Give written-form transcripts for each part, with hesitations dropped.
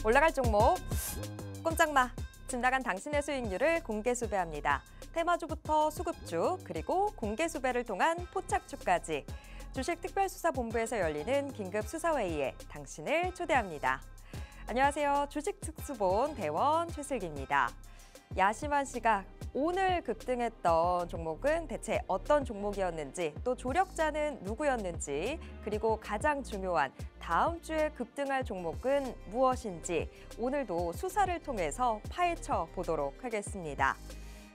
올라갈 종목 꼼짝마. 지나간 당신의 수익률을 공개 수배합니다. 테마주부터 수급주 그리고 공개 수배를 통한 포착주까지 주식특별수사본부에서 열리는 긴급 수사회의에 당신을 초대합니다. 안녕하세요. 주식특수본 대원 최슬기입니다. 야심한 시각, 오늘 급등했던 종목은 대체 어떤 종목이었는지, 또 조력자는 누구였는지, 그리고 가장 중요한 다음 주에 급등할 종목은 무엇인지 오늘도 수사를 통해서 파헤쳐 보도록 하겠습니다.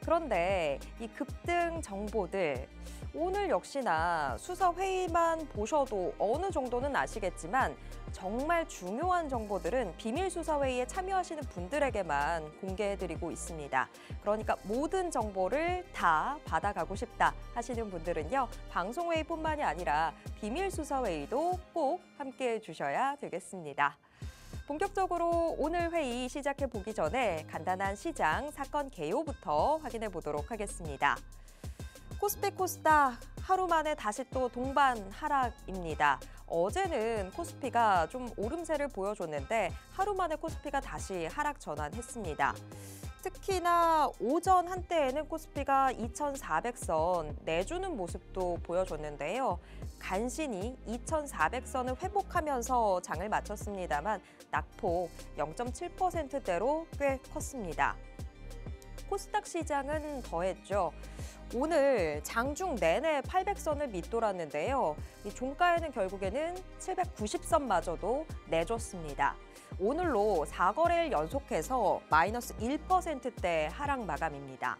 그런데 이 급등 정보들, 오늘 역시나 수사회의만 보셔도 어느 정도는 아시겠지만 정말 중요한 정보들은 비밀수사회의에 참여하시는 분들에게만 공개해드리고 있습니다. 그러니까 모든 정보를 다 받아가고 싶다 하시는 분들은요, 방송회의뿐만이 아니라 비밀수사회의도 꼭 함께해 주셔야 되겠습니다. 본격적으로 오늘 회의 시작해 보기 전에 간단한 시장 사건 개요부터 확인해 보도록 하겠습니다. 코스피 코스닥 하루 만에 다시 또 동반 하락입니다. 어제는 코스피가 좀 오름세를 보여줬는데 하루 만에 코스피가 다시 하락 전환했습니다. 특히나 오전 한때에는 코스피가 2,400선 내주는 모습도 보여줬는데요. 간신히 2,400선을 회복하면서 장을 마쳤습니다만 낙폭 0.7%대로 꽤 컸습니다. 코스닥 시장은 더했죠. 오늘 장중 내내 800선을 밑돌았는데요. 이 종가에는 결국에는 790선마저도 내줬습니다. 오늘로 4거래일 연속해서 마이너스 1%대 하락 마감입니다.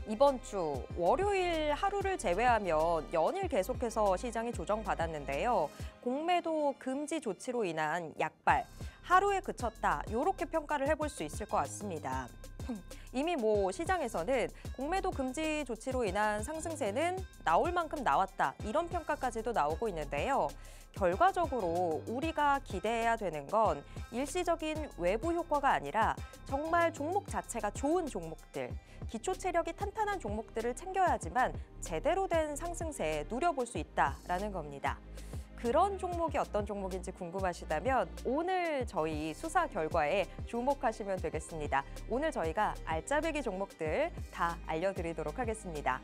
이번 주 월요일 하루를 제외하면 연일 계속해서 시장이 조정받았는데요. 공매도 금지 조치로 인한 약발, 하루에 그쳤다, 이렇게 평가를 해볼 수 있을 것 같습니다. 이미 시장에서는 공매도 금지 조치로 인한 상승세는 나올 만큼 나왔다, 이런 평가까지도 나오고 있는데요. 결과적으로 우리가 기대해야 되는 건 일시적인 외부 효과가 아니라 정말 종목 자체가 좋은 종목들, 기초 체력이 탄탄한 종목들을 챙겨야지만 제대로 된 상승세에 누려볼 수 있다라는 겁니다. 그런 종목이 어떤 종목인지 궁금하시다면 오늘 저희 수사 결과에 주목하시면 되겠습니다. 오늘 저희가 알짜배기 종목들 다 알려드리도록 하겠습니다.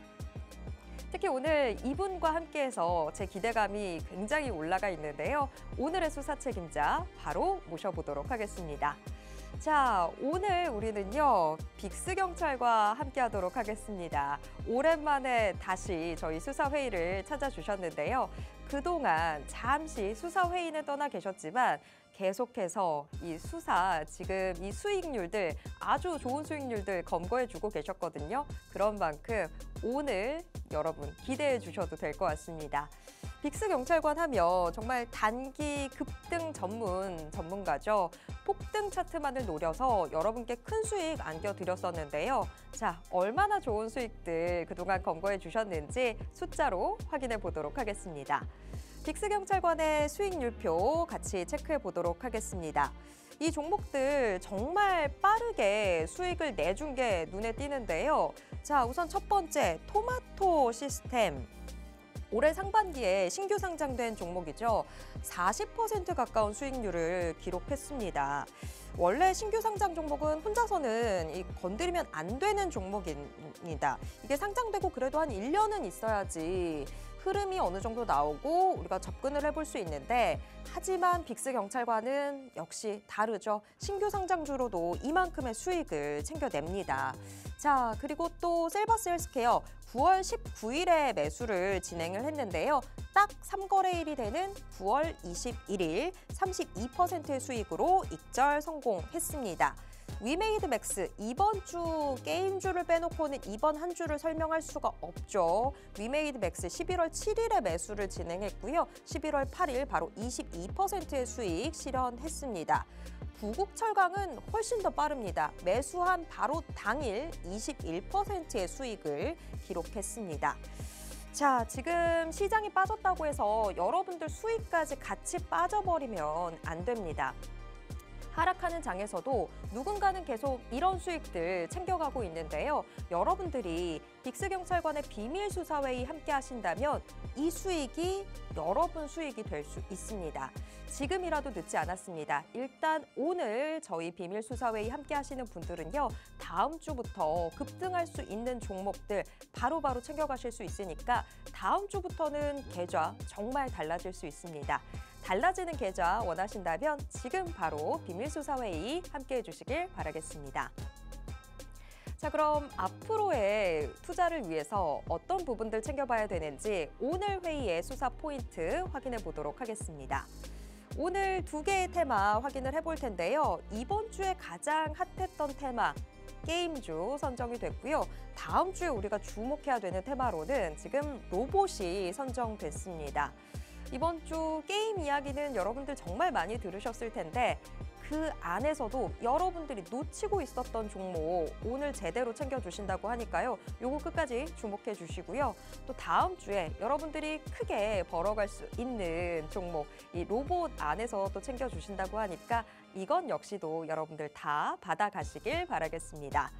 특히 오늘 이분과 함께해서 제 기대감이 굉장히 올라가 있는데요. 오늘의 수사 책임자 바로 모셔보도록 하겠습니다. 자, 오늘 우리는요, 빅스경찰과 함께하도록 하겠습니다. 오랜만에 다시 저희 수사회의를 찾아주셨는데요. 그동안 잠시 수사회의는 떠나 계셨지만 계속해서 이 수사, 지금 이 수익률들, 아주 좋은 수익률들 검거해주고 계셨거든요. 그런 만큼 오늘 여러분 기대해 주셔도 될 것 같습니다. 빅스경찰관 하면 정말 단기 급등 전문가죠. 폭등 차트만을 노려서 여러분께 큰 수익 안겨드렸었는데요. 자, 얼마나 좋은 수익들 그동안 검거해 주셨는지 숫자로 확인해 보도록 하겠습니다. 빅스경찰관의 수익률표 같이 체크해 보도록 하겠습니다. 이 종목들 정말 빠르게 수익을 내준 게 눈에 띄는데요. 자, 우선 첫 번째 토마토 시스템. 올해 상반기에 신규 상장된 종목이죠. 40% 가까운 수익률을 기록했습니다. 원래 신규 상장 종목은 혼자서는 건드리면 안 되는 종목입니다. 이게 상장되고 그래도 한 1년은 있어야지 흐름이 어느 정도 나오고 우리가 접근을 해볼 수 있는데, 하지만 빅스경찰관은 역시 다르죠. 신규 상장주로도 이만큼의 수익을 챙겨냅니다. 자, 그리고 또 셀버스 헬스케어 9월 19일에 매수를 진행을 했는데요. 딱 3거래일이 되는 9월 21일 32%의 수익으로 익절 성공했습니다. 위메이드 맥스, 이번 주 게임주를 빼놓고는 이번 한 주를 설명할 수가 없죠. 위메이드 맥스 11월 7일에 매수를 진행했고요. 11월 8일 바로 22%의 수익 실현했습니다. 부국철강은 훨씬 더 빠릅니다. 매수한 바로 당일 21%의 수익을 기록했습니다. 자, 지금 시장이 빠졌다고 해서 여러분들 수익까지 같이 빠져버리면 안 됩니다. 하락하는 장에서도 누군가는 계속 이런 수익들 챙겨가고 있는데요. 여러분들이 빅스경찰관의 비밀수사회의 함께 하신다면 이 수익이 여러분 수익이 될 수 있습니다. 지금이라도 늦지 않았습니다. 일단 오늘 저희 비밀수사회의 함께 하시는 분들은요. 다음 주부터 급등할 수 있는 종목들 바로바로 챙겨가실 수 있으니까 다음 주부터는 계좌 정말 달라질 수 있습니다. 달라지는 계좌 원하신다면 지금 바로 비밀수사회의 함께해 주시길 바라겠습니다. 자, 그럼 앞으로의 투자를 위해서 어떤 부분들 챙겨봐야 되는지 오늘 회의의 수사 포인트 확인해 보도록 하겠습니다. 오늘 두 개의 테마 확인을 해볼 텐데요. 이번 주에 가장 핫했던 테마, 게임주 선정이 됐고요. 다음 주에 우리가 주목해야 되는 테마로는 지금 로봇이 선정됐습니다. 이번 주 게임 이야기는 여러분들 정말 많이 들으셨을 텐데 그 안에서도 여러분들이 놓치고 있었던 종목 오늘 제대로 챙겨주신다고 하니까요. 요거 끝까지 주목해 주시고요. 또 다음 주에 여러분들이 크게 벌어갈 수 있는 종목, 이 로봇 안에서 또 챙겨주신다고 하니까 이건 역시도 여러분들 다 받아가시길 바라겠습니다.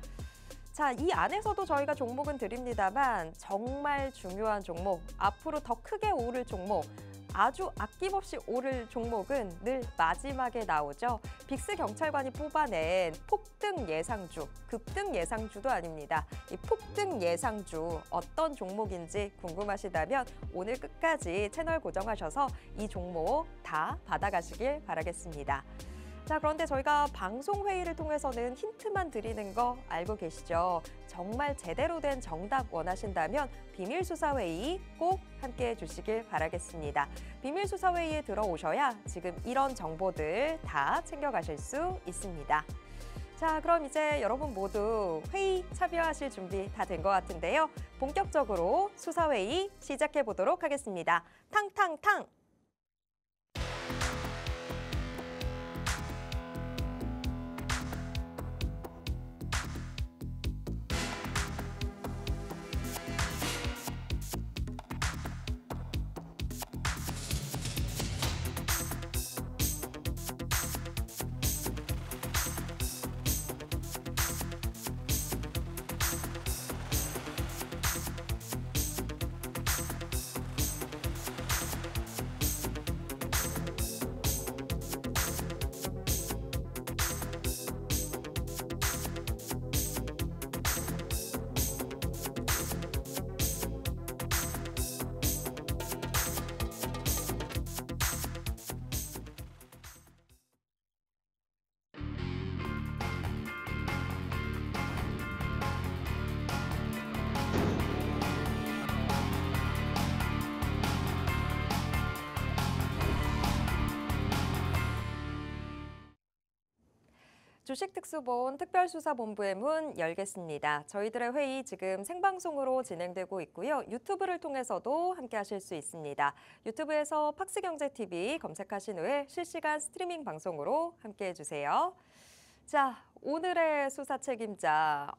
자, 이 안에서도 저희가 종목은 드립니다만 정말 중요한 종목, 앞으로 더 크게 오를 종목, 아주 아낌없이 오를 종목은 늘 마지막에 나오죠. 빅스경찰관이 뽑아낸 폭등 예상주, 급등 예상주도 아닙니다. 이 폭등 예상주 어떤 종목인지 궁금하시다면 오늘 끝까지 채널 고정하셔서 이 종목 다 받아가시길 바라겠습니다. 자, 그런데 저희가 방송 회의를 통해서는 힌트만 드리는 거 알고 계시죠? 정말 제대로 된 정답 원하신다면 비밀수사회의 꼭 함께해 주시길 바라겠습니다. 비밀수사회의에 들어오셔야 지금 이런 정보들 다 챙겨가실 수 있습니다. 자, 그럼 이제 여러분 모두 회의 참여하실 준비 다 된 것 같은데요. 본격적으로 수사회의 시작해 보도록 하겠습니다. 탕탕탕! 주식특수본 특별수사본부의 문 열겠습니다. 저희들의 회의 지금 생방송으로 진행되고 있고요. 유튜브를 통해서도 함께 하실 수 있습니다. 유튜브에서 팍스경제TV 검색하신 후에 실시간 스트리밍 방송으로 함께 해주세요. 자, 오늘의 수사 책임자,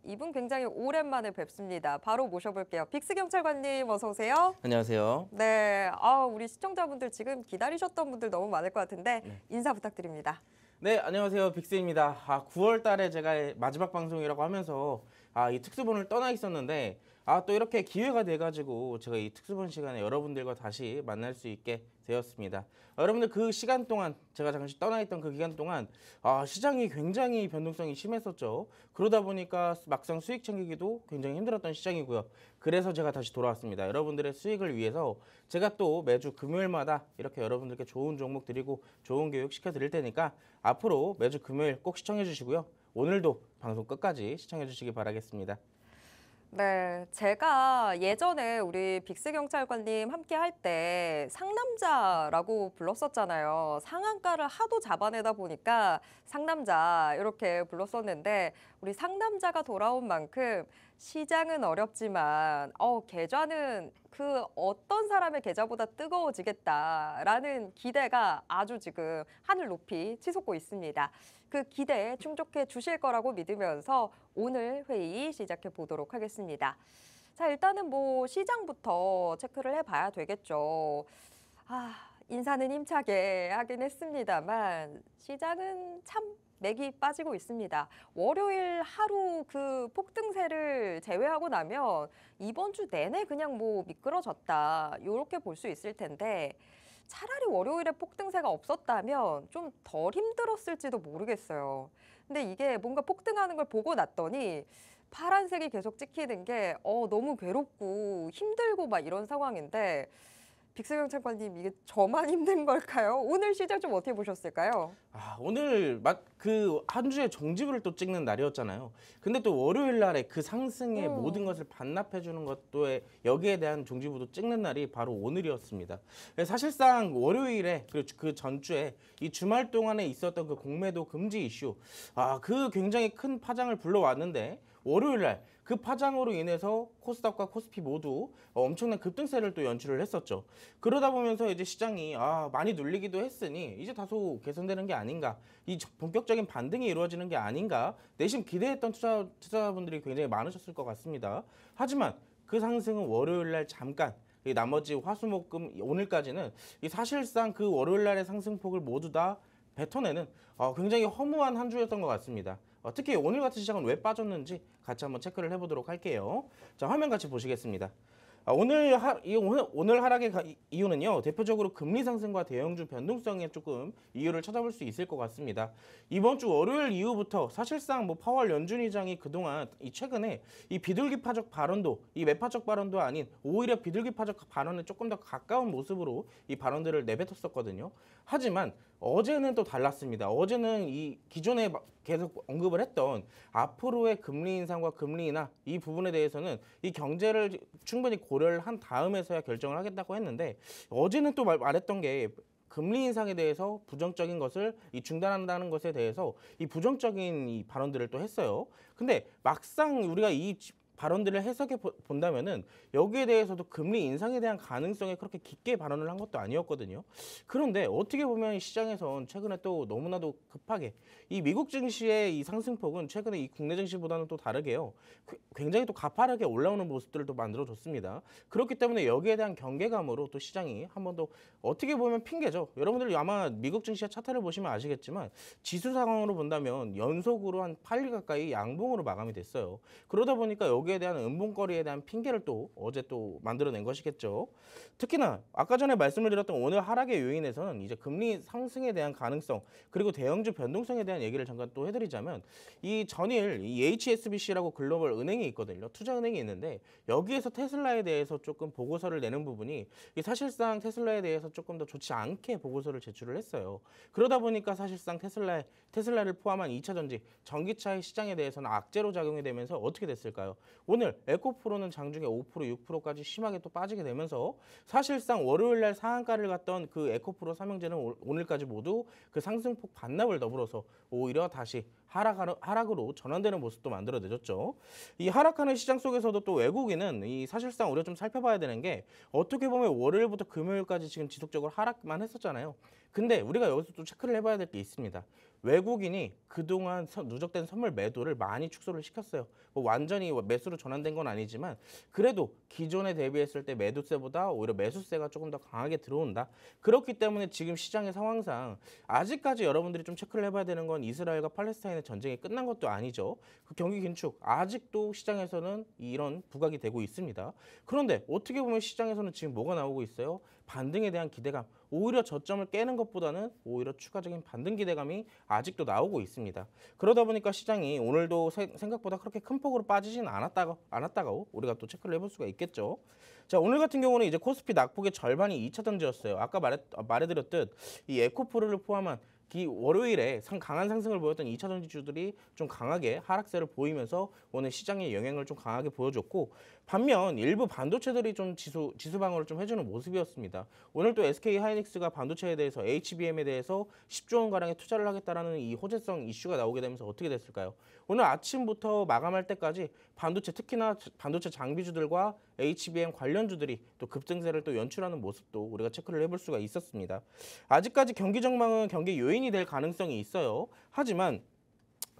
이분 굉장히 오랜만에 뵙습니다. 바로 모셔볼게요. 빅스경찰관님 어서 오세요. 안녕하세요. 네, 우리 시청자분들 지금 기다리셨던 분들 너무 많을 것 같은데 인사 부탁드립니다. 네, 안녕하세요. 빅스입니다. 9월 달에 제가 마지막 방송이라고 하면서 이 특수본을 떠나 있었는데 또 이렇게 기회가 돼가지고 제가 이 특수본 시간에 여러분들과 다시 만날 수 있게 되었습니다. 여러분들 그 시간 동안 제가 잠시 떠나 있던 그 기간 동안 시장이 굉장히 변동성이 심했었죠. 그러다 보니까 막상 수익 챙기기도 굉장히 힘들었던 시장이고요. 그래서 제가 다시 돌아왔습니다. 여러분들의 수익을 위해서 제가 또 매주 금요일마다 이렇게 여러분들께 좋은 종목 드리고 좋은 교육 시켜드릴 테니까 앞으로 매주 금요일 꼭 시청해 주시고요. 오늘도 방송 끝까지 시청해 주시기 바라겠습니다. 네, 제가 예전에 우리 빅스경찰관님 함께 할 때 상남자라고 불렀었잖아요. 상한가를 하도 잡아내다 보니까 상남자 이렇게 불렀었는데 우리 상남자가 돌아온 만큼 시장은 어렵지만 계좌는 그 어떤 사람의 계좌보다 뜨거워지겠다라는 기대가 아주 지금 하늘 높이 치솟고 있습니다. 그 기대에 충족해 주실 거라고 믿으면서 오늘 회의 시작해 보도록 하겠습니다. 자, 일단은 시장부터 체크를 해봐야 되겠죠. 인사는 힘차게 하긴 했습니다만 시장은 참 맥이 빠지고 있습니다. 월요일 하루 그 폭등세를 제외하고 나면 이번 주 내내 그냥 뭐 미끄러졌다 이렇게 볼 수 있을 텐데 차라리 월요일에 폭등세가 없었다면 좀 덜 힘들었을지도 모르겠어요. 근데 이게 뭔가 폭등하는 걸 보고 났더니 파란색이 계속 찍히는 게 너무 괴롭고 힘들고 막 이런 상황인데 빅스경 차관님 이게 저만 힘든 걸까요? 오늘 시장 좀 어떻게 보셨을까요? 오늘 그 한 주의 종지부를 또 찍는 날이었잖아요. 근데 또 월요일 날에 그 상승의 모든 것을 반납해 주는 것도 여기에 대한 종지부도 찍는 날이 바로 오늘이었습니다. 사실상 월요일에 그리고 그 전주에 이 주말 동안에 있었던 그 공매도 금지 이슈, 그 굉장히 큰 파장을 불러왔는데 월요일 날 그 파장으로 인해서 코스닥과 코스피 모두 엄청난 급등세를 또 연출을 했었죠. 그러다 보면서 이제 시장이 많이 눌리기도 했으니 이제 다소 개선되는 게 아닌가, 이 본격적인 반등이 이루어지는 게 아닌가 내심 기대했던 투자자분들이 굉장히 많으셨을 것 같습니다. 하지만 그 상승은 월요일 날 잠깐, 이 나머지 화수목금 오늘까지는 이 사실상 그 월요일 날의 상승폭을 모두 다 뱉어내는 굉장히 허무한 한 주였던 것 같습니다. 특히 오늘 같은 시장은 왜 빠졌는지 같이 한번 체크를 해보도록 할게요. 자, 화면 같이 보시겠습니다. 오늘 하락의 이유는요, 대표적으로 금리 상승과 대형주 변동성에 조금 이유를 찾아볼 수 있을 것 같습니다. 이번 주 월요일 이후부터 사실상 뭐 파월 연준 의장이 그동안 최근에 이 비둘기파적 발언도, 이 매파적 발언도 아닌 오히려 비둘기파적 발언에 조금 더 가까운 모습으로 이 발언들을 내뱉었었거든요. 하지만 어제는 또 달랐습니다. 어제는 이 기존에 계속 언급을 했던 앞으로의 금리 인상과 금리 인하 이 부분에 대해서는 이 경제를 충분히 고려를 한 다음에서야 결정을 하겠다고 했는데, 어제는 또 말했던 게 금리 인상에 대해서 부정적인 것을 중단한다는 것에 대해서 이 부정적인 이 발언들을 또 했어요. 근데 막상 우리가 이 발언들을 해석해 본다면은 여기에 대해서도 금리 인상에 대한 가능성에 그렇게 깊게 발언을 한 것도 아니었거든요. 그런데 어떻게 보면 시장에선 최근에 또 너무나도 급하게 이 미국 증시의 이 상승폭은 최근에 이 국내 증시보다는 또 다르게요, 굉장히 또 가파르게 올라오는 모습들을 또 만들어줬습니다. 그렇기 때문에 여기에 대한 경계감으로 또 시장이 한 번 더 어떻게 보면 핑계죠. 여러분들 아마 미국 증시의 차트를 보시면 아시겠지만 지수 상황으로 본다면 연속으로 한 8일 가까이 양봉으로 마감이 됐어요. 그러다 보니까 여기에 대한 은봉거리에 대한 핑계를 또 어제 또 만들어낸 것이겠죠. 특히나 아까 전에 말씀을 드렸던 오늘 하락의 요인에서는 이제 금리 상승에 대한 가능성, 그리고 대형주 변동성에 대한 얘기를 잠깐 또 해드리자면, 이 전일 이 HSBC라고 글로벌 은행이 있거든요. 투자은행이 있는데 여기에서 테슬라에 대해서 조금 보고서를 내는 부분이 사실상 테슬라에 대해서 조금 더 좋지 않게 보고서를 제출을 했어요. 그러다 보니까 사실상 테슬라를 포함한 2차 전지, 전기차의 시장에 대해서는 악재로 작용이 되면서 어떻게 됐을까요? 오늘 에코프로는 장중에 5%, 6%까지 심하게 또 빠지게 되면서 사실상 월요일 날 상한가를 갔던 그 에코프로 삼형제는 오늘까지 모두 그 상승폭 반납을 더불어서 오히려 다시 하락으로 전환되는 모습도 만들어내줬죠. 이 하락하는 시장 속에서도 또 외국인은 이 사실상 우리가 좀 살펴봐야 되는 게, 어떻게 보면 월요일부터 금요일까지 지금 지속적으로 하락만 했었잖아요. 근데 우리가 여기서 또 체크를 해봐야 될 게 있습니다. 외국인이 그동안 누적된 선물 매도를 많이 축소를 시켰어요. 뭐 완전히 매수로 전환된 건 아니지만 그래도 기존에 대비했을 때 매도세보다 오히려 매수세가 조금 더 강하게 들어온다. 그렇기 때문에 지금 시장의 상황상 아직까지 여러분들이 좀 체크를 해봐야 되는 건 이스라엘과 팔레스타인의 전쟁이 끝난 것도 아니죠. 그 경기 긴축 아직도 시장에서는 이런 부각이 되고 있습니다. 그런데 어떻게 보면 시장에서는 지금 뭐가 나오고 있어요? 반등에 대한 기대감, 오히려 저점을 깨는 것보다는 오히려 추가적인 반등 기대감이 아직도 나오고 있습니다. 그러다 보니까 시장이 오늘도 생각보다 그렇게 큰 폭으로 빠지진 않았다고 우리가 또 체크를 해볼 수가 있겠죠. 자, 오늘 같은 경우는 이제 코스피 낙폭의 절반이 2차 전지였어요. 아까 말해드렸듯 이 에코프로를 포함한 월요일에 강한 상승을 보였던 2차 전지주들이 좀 강하게 하락세를 보이면서 오늘 시장의 영향을 좀 강하게 보여줬고, 반면 일부 반도체들이 좀 지수 방어를 좀 해주는 모습이었습니다. 오늘 또 SK 하이닉스가 반도체에 대해서 HBM에 대해서 10조 원 가량의 투자를 하겠다라는 이 호재성 이슈가 나오게 되면서 어떻게 됐을까요? 오늘 아침부터 마감할 때까지 반도체, 특히나 반도체 장비주들과 HBM 관련주들이 또 급등세를 또 연출하는 모습도 우리가 체크를 해볼 수가 있었습니다. 아직까지 경기 전망은 경기 요인이 될 가능성이 있어요. 하지만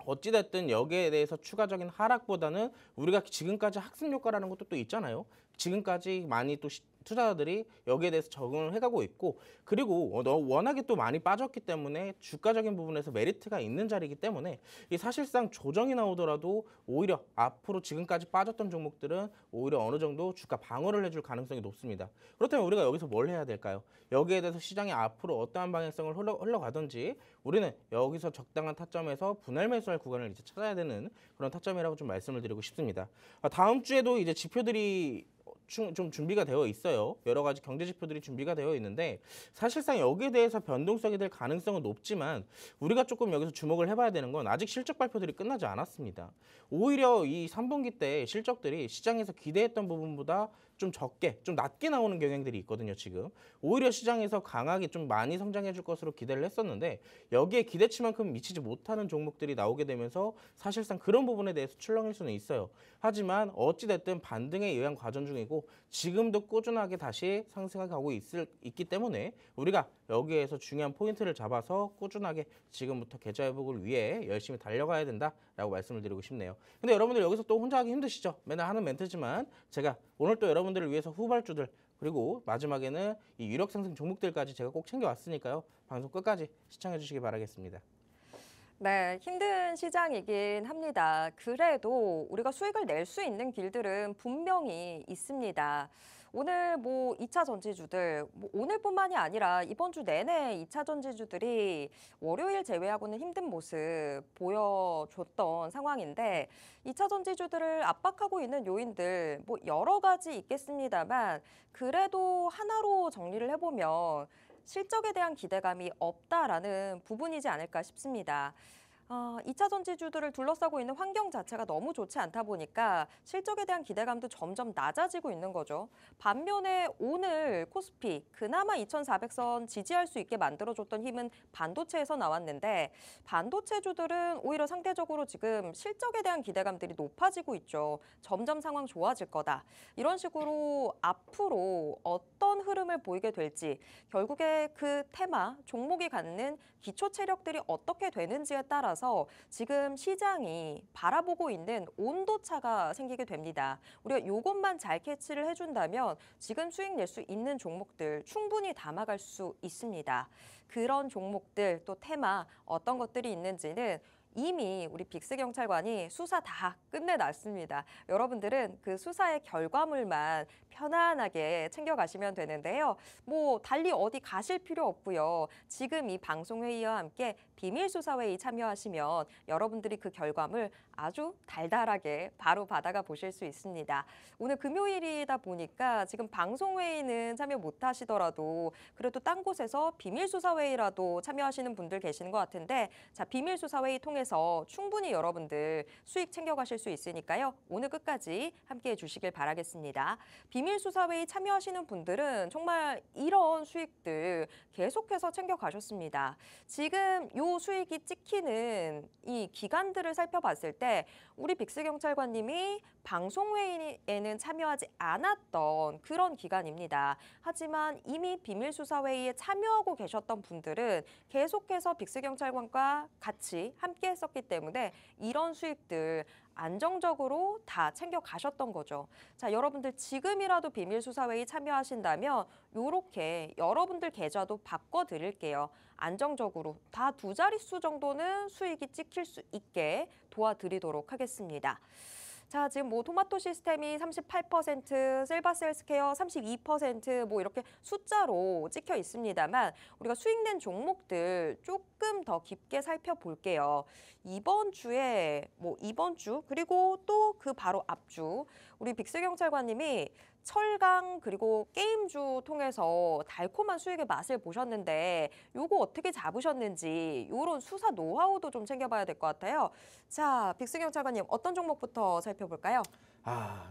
어찌됐든 여기에 대해서 추가적인 하락보다는 우리가 지금까지 학습 효과라는 것도 또 있잖아요. 지금까지 많이 또 투자자들이 여기에 대해서 적응을 해가고 있고 그리고 워낙에 또 많이 빠졌기 때문에 주가적인 부분에서 메리트가 있는 자리이기 때문에 이 사실상 조정이 나오더라도 오히려 앞으로 지금까지 빠졌던 종목들은 오히려 어느 정도 주가 방어를 해줄 가능성이 높습니다. 그렇다면 우리가 여기서 뭘 해야 될까요? 여기에 대해서 시장이 앞으로 어떠한 방향성을 흘러가든지 우리는 여기서 적당한 타점에서 분할 매수할 구간을 이제 찾아야 되는 그런 타점이라고 좀 말씀을 드리고 싶습니다. 다음 주에도 이제 지표들이 좀 준비가 되어 있어요. 여러 가지 경제 지표들이 준비가 되어 있는데 사실상 여기에 대해서 변동성이 될 가능성은 높지만 우리가 조금 여기서 주목을 해봐야 되는 건 아직 실적 발표들이 끝나지 않았습니다. 오히려 이 3분기 때 실적들이 시장에서 기대했던 부분보다 좀 적게, 좀 낮게 나오는 경향들이 있거든요, 지금. 오히려 시장에서 강하게 좀 많이 성장해 줄 것으로 기대를 했었는데 여기에 기대치만큼 미치지 못하는 종목들이 나오게 되면서 사실상 그런 부분에 대해서 출렁일 수는 있어요. 하지만 어찌됐든 반등에 의한 과정 중이고 지금도 꾸준하게 다시 상승해 가고 있기 때문에 우리가 여기에서 중요한 포인트를 잡아서 꾸준하게 지금부터 계좌 회복을 위해 열심히 달려가야 된다라고 말씀을 드리고 싶네요. 근데 여러분들 여기서 또 혼자 하기 힘드시죠? 맨날 하는 멘트지만 제가 오늘 또 여러분들을 위해서 후발주들 그리고 마지막에는 이 유력 상승 종목들까지 제가 꼭 챙겨왔으니까요. 방송 끝까지 시청해 주시기 바라겠습니다. 네, 힘든 시장이긴 합니다. 그래도 우리가 수익을 낼 수 있는 길들은 분명히 있습니다. 오늘 뭐 2차 전지주들, 오늘뿐만이 아니라 이번 주 내내 2차 전지주들이 월요일 제외하고는 힘든 모습 보여줬던 상황인데 2차 전지주들을 압박하고 있는 요인들 뭐 여러 가지 있겠습니다만 그래도 하나로 정리를 해보면 실적에 대한 기대감이 없다라는 부분이지 않을까 싶습니다. 2차 전지주들을 둘러싸고 있는 환경 자체가 너무 좋지 않다 보니까 실적에 대한 기대감도 점점 낮아지고 있는 거죠. 반면에 오늘 코스피 그나마 2,400선 지지할 수 있게 만들어줬던 힘은 반도체에서 나왔는데 반도체주들은 오히려 상대적으로 지금 실적에 대한 기대감들이 높아지고 있죠. 점점 상황 좋아질 거다. 이런 식으로 앞으로 어떤 흐름을 보이게 될지 결국에 그 테마, 종목이 갖는 기초 체력들이 어떻게 되는지에 따라서 지금 시장이 바라보고 있는 온도차가 생기게 됩니다. 우리가 이것만 잘 캐치를 해준다면 지금 수익 낼 수 있는 종목들 충분히 담아갈 수 있습니다. 그런 종목들 또 테마 어떤 것들이 있는지는 이미 우리 빅스경찰관이 수사 다 끝내놨습니다. 여러분들은 그 수사의 결과물만 편안하게 챙겨가시면 되는데요. 뭐 달리 어디 가실 필요 없고요. 지금 이 방송회의와 함께 비밀수사회의 참여하시면 여러분들이 그 결과물 아주 달달하게 바로 받아가 보실 수 있습니다. 오늘 금요일이다 보니까 지금 방송회의는 참여 못하시더라도 그래도 딴 곳에서 비밀수사회의라도 참여하시는 분들 계시는 것 같은데 자, 비밀수사회의 통해서 충분히 여러분들 수익 챙겨가실 수 있으니까요. 오늘 끝까지 함께해 주시길 바라겠습니다. 비밀수사회의 참여하시는 분들은 정말 이런 수익들 계속해서 챙겨가셨습니다. 지금 요 수익이 찍히는 이 기간들을 살펴봤을 때 우리 빅스경찰관님이 방송회의에는 참여하지 않았던 그런 기간입니다. 하지만 이미 비밀수사회의에 참여하고 계셨던 분들은 계속해서 빅스경찰관과 같이 함께 했었기 때문에 이런 수익들 안정적으로 다 챙겨 가셨던 거죠. 자, 여러분들 지금이라도 비밀수사회의 참여하신다면 요렇게 여러분들 계좌도 바꿔드릴게요. 안정적으로 다 두 자릿수 정도는 수익이 찍힐 수 있게 도와드리도록 하겠습니다. 자, 지금 뭐 토마토 시스템이 38%, 셀바셀스케어 32% 뭐 이렇게 숫자로 찍혀 있습니다만 우리가 수익 낸 종목들 조금 더 깊게 살펴볼게요. 이번 주에 이번 주 그리고 또 그 바로 앞주 우리 빅스경찰관님이 철강 그리고 게임주 통해서 달콤한 수익의 맛을 보셨는데 요거 어떻게 잡으셨는지 요런 수사 노하우도 좀 챙겨봐야 될 것 같아요. 자, 빅스경찰관님 어떤 종목부터 살펴볼까요?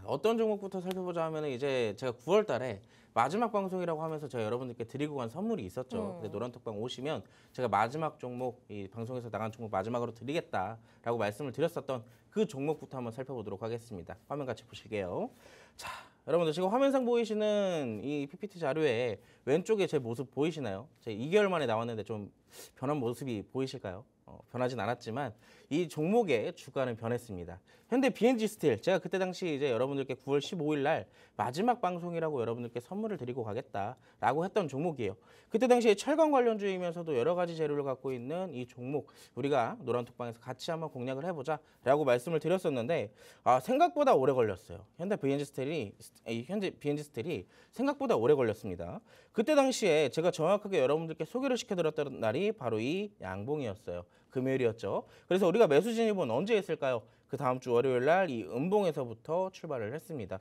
어떤 종목부터 살펴보자 하면 이제 제가 9월 달에 마지막 방송이라고 하면서 제가 여러분들께 드리고 간 선물이 있었죠. 근데 노란톡방 오시면 제가 마지막 종목, 이 방송에서 나간 종목 마지막으로 드리겠다라고 말씀을 드렸었던 그 종목부터 한번 살펴보도록 하겠습니다. 화면 같이 보실게요. 자, 여러분들 지금 화면상 보이시는 이 PPT 자료에 왼쪽에 제 모습 보이시나요? 제가 2개월 만에 나왔는데 좀 변한 모습이 보이실까요? 변하진 않았지만 이 종목의 주가는 변했습니다. 현대 BNG 스틸, 제가 그때 당시 이제 여러분들께 9월 15일 날 마지막 방송이라고 여러분들께 선물을 드리고 가겠다라고 했던 종목이에요. 그때 당시에 철강 관련주이면서도 여러 가지 재료를 갖고 있는 이 종목, 우리가 노란톡방에서 같이 한번 공략을 해보자라고 말씀을 드렸었는데 생각보다 오래 걸렸어요. 현대 BNG 스틸이 생각보다 오래 걸렸습니다. 그때 당시에 제가 정확하게 여러분들께 소개를 시켜드렸던 날이 바로 이 양봉이었어요. 금요일이었죠. 그래서 우리가 매수 진입은 언제 했을까요? 그 다음 주 월요일 날 이 음봉에서부터 출발을 했습니다.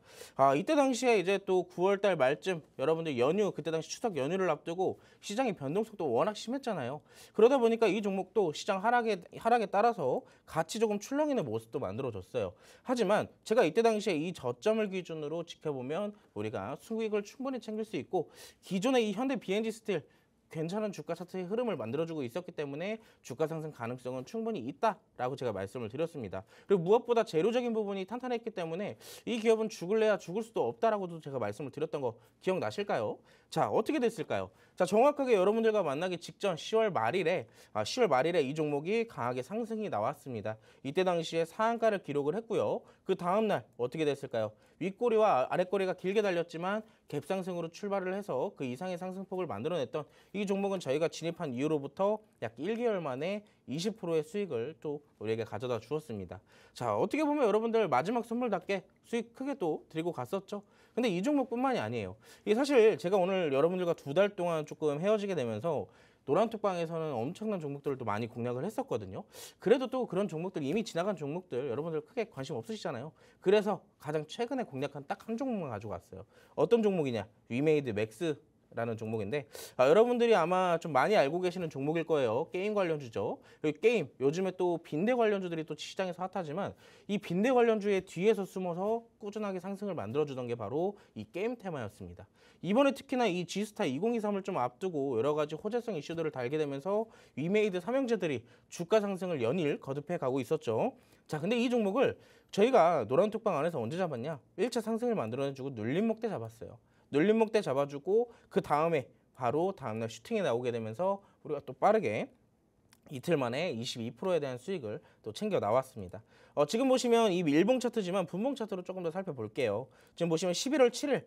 이때 당시에 이제 또 9월 달 말쯤 여러분들 연휴, 그때 당시 추석 연휴를 앞두고 시장의 변동속도 워낙 심했잖아요. 그러다 보니까 이 종목도 시장 하락에 따라서 같이 조금 출렁이는 모습도 만들어졌어요. 하지만 제가 이때 당시에 이 저점을 기준으로 지켜보면 우리가 수익을 충분히 챙길 수 있고, 기존의 이 현대 BNG 스틸 괜찮은 주가 차트의 흐름을 만들어주고 있었기 때문에 주가 상승 가능성은 충분히 있다라고 제가 말씀을 드렸습니다. 그리고 무엇보다 재료적인 부분이 탄탄했기 때문에 이 기업은 죽을래야 죽을 수도 없다라고도 제가 말씀을 드렸던 거 기억나실까요? 자, 어떻게 됐을까요? 자, 정확하게 여러분들과 만나기 직전 10월 말일에 이 종목이 강하게 상승이 나왔습니다. 이때 당시에 상한가를 기록을 했고요. 그 다음 날 어떻게 됐을까요? 윗꼬리와 아랫꼬리가 길게 달렸지만 갭상승으로 출발을 해서 그 이상의 상승폭을 만들어냈던 이 종목은 저희가 진입한 이후로부터 약 1개월 만에 20%의 수익을 또 우리에게 가져다 주었습니다. 자, 어떻게 보면 여러분들 마지막 선물답게 수익 크게 또 드리고 갔었죠. 근데 이 종목뿐만이 아니에요. 이게 사실 제가 오늘 여러분들과 2달 동안 조금 헤어지게 되면서 노란톡방에서는 엄청난 종목들을 또 많이 공략을 했었거든요. 그래도 또 그런 종목들, 이미 지나간 종목들 여러분들 크게 관심 없으시잖아요. 그래서 가장 최근에 공략한 딱 한 종목만 가지고 왔어요. 어떤 종목이냐? 위메이드 맥스라는 종목인데 여러분들이 아마 좀 많이 알고 계시는 종목일 거예요. 게임 관련주죠. 게임, 요즘에 또 빈대 관련주들이 또 시장에서 핫하지만 이 빈대 관련주의 뒤에서 숨어서 꾸준하게 상승을 만들어주던 게 바로 이 게임 테마였습니다. 이번에 특히나 이 G스타 2023을 좀 앞두고 여러 가지 호재성 이슈들을 달게 되면서 위메이드 삼형제들이 주가 상승을 연일 거듭해 가고 있었죠. 자, 근데 이 종목을 저희가 노란톡방 안에서 언제 잡았냐? 1차 상승을 만들어내주고 눌림목 때 잡았어요. 눌림목 때 잡아주고 그 다음에 바로 다음날 슈팅이 나오게 되면서 우리가 또 빠르게 이틀 만에 22%에 대한 수익을 또 챙겨 나왔습니다. 지금 보시면 이 일봉 차트지만 분봉 차트로 조금 더 살펴볼게요. 지금 보시면 11월 7일,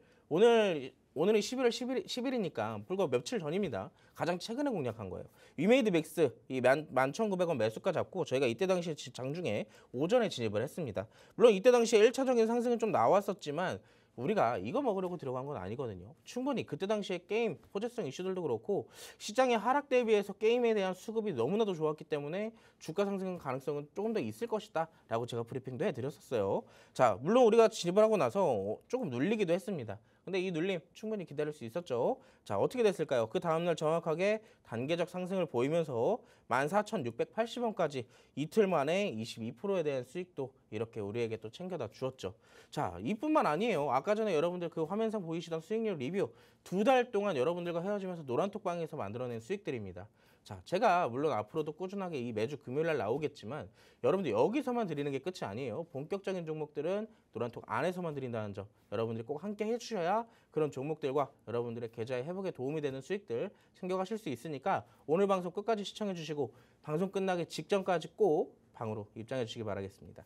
오늘이 11월 10일이니까 불과 며칠 전입니다. 가장 최근에 공략한 거예요. 위메이드 맥스 이 11,900원 매수가 잡고 저희가 이때 당시에 장중에 오전에 진입을 했습니다. 물론 이때 당시에 1차적인 상승은 좀 나왔었지만 우리가 이거 먹으려고 들어간 건 아니거든요. 충분히 그때 당시에 게임 호재성 이슈들도 그렇고 시장의 하락 대비해서 게임에 대한 수급이 너무나도 좋았기 때문에 주가 상승 가능성은 조금 더 있을 것이다 라고 제가 브리핑도 해드렸었어요. 자, 물론 우리가 진입을 하고 나서 조금 눌리기도 했습니다. 근데 이 눌림 충분히 기다릴 수 있었죠. 자, 어떻게 됐을까요? 그 다음날 정확하게 단계적 상승을 보이면서 14,680원까지 이틀 만에 22%에 대한 수익도 이렇게 우리에게 또 챙겨다 주었죠. 자, 이뿐만 아니에요. 아까 전에 여러분들 그 화면상 보이시던 수익률 리뷰 2달 동안 여러분들과 헤어지면서 노란톡방에서 만들어낸 수익들입니다. 자, 제가 물론 앞으로도 꾸준하게 이 매주 금요일날 나오겠지만 여러분들 여기서만 드리는 게 끝이 아니에요. 본격적인 종목들은 노란톡 안에서만 드린다는 점 여러분들이 꼭 함께 해주셔야 그런 종목들과 여러분들의 계좌의 회복에 도움이 되는 수익들 챙겨가실 수 있으니까 오늘 방송 끝까지 시청해 주시고 방송 끝나기 직전까지 꼭 방으로 입장해 주시기 바라겠습니다.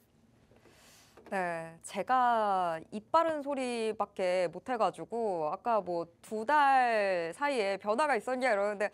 네, 제가 입 바른 소리밖에 못 해가지고 아까 뭐 2달 사이에 변화가 있었냐 이러는데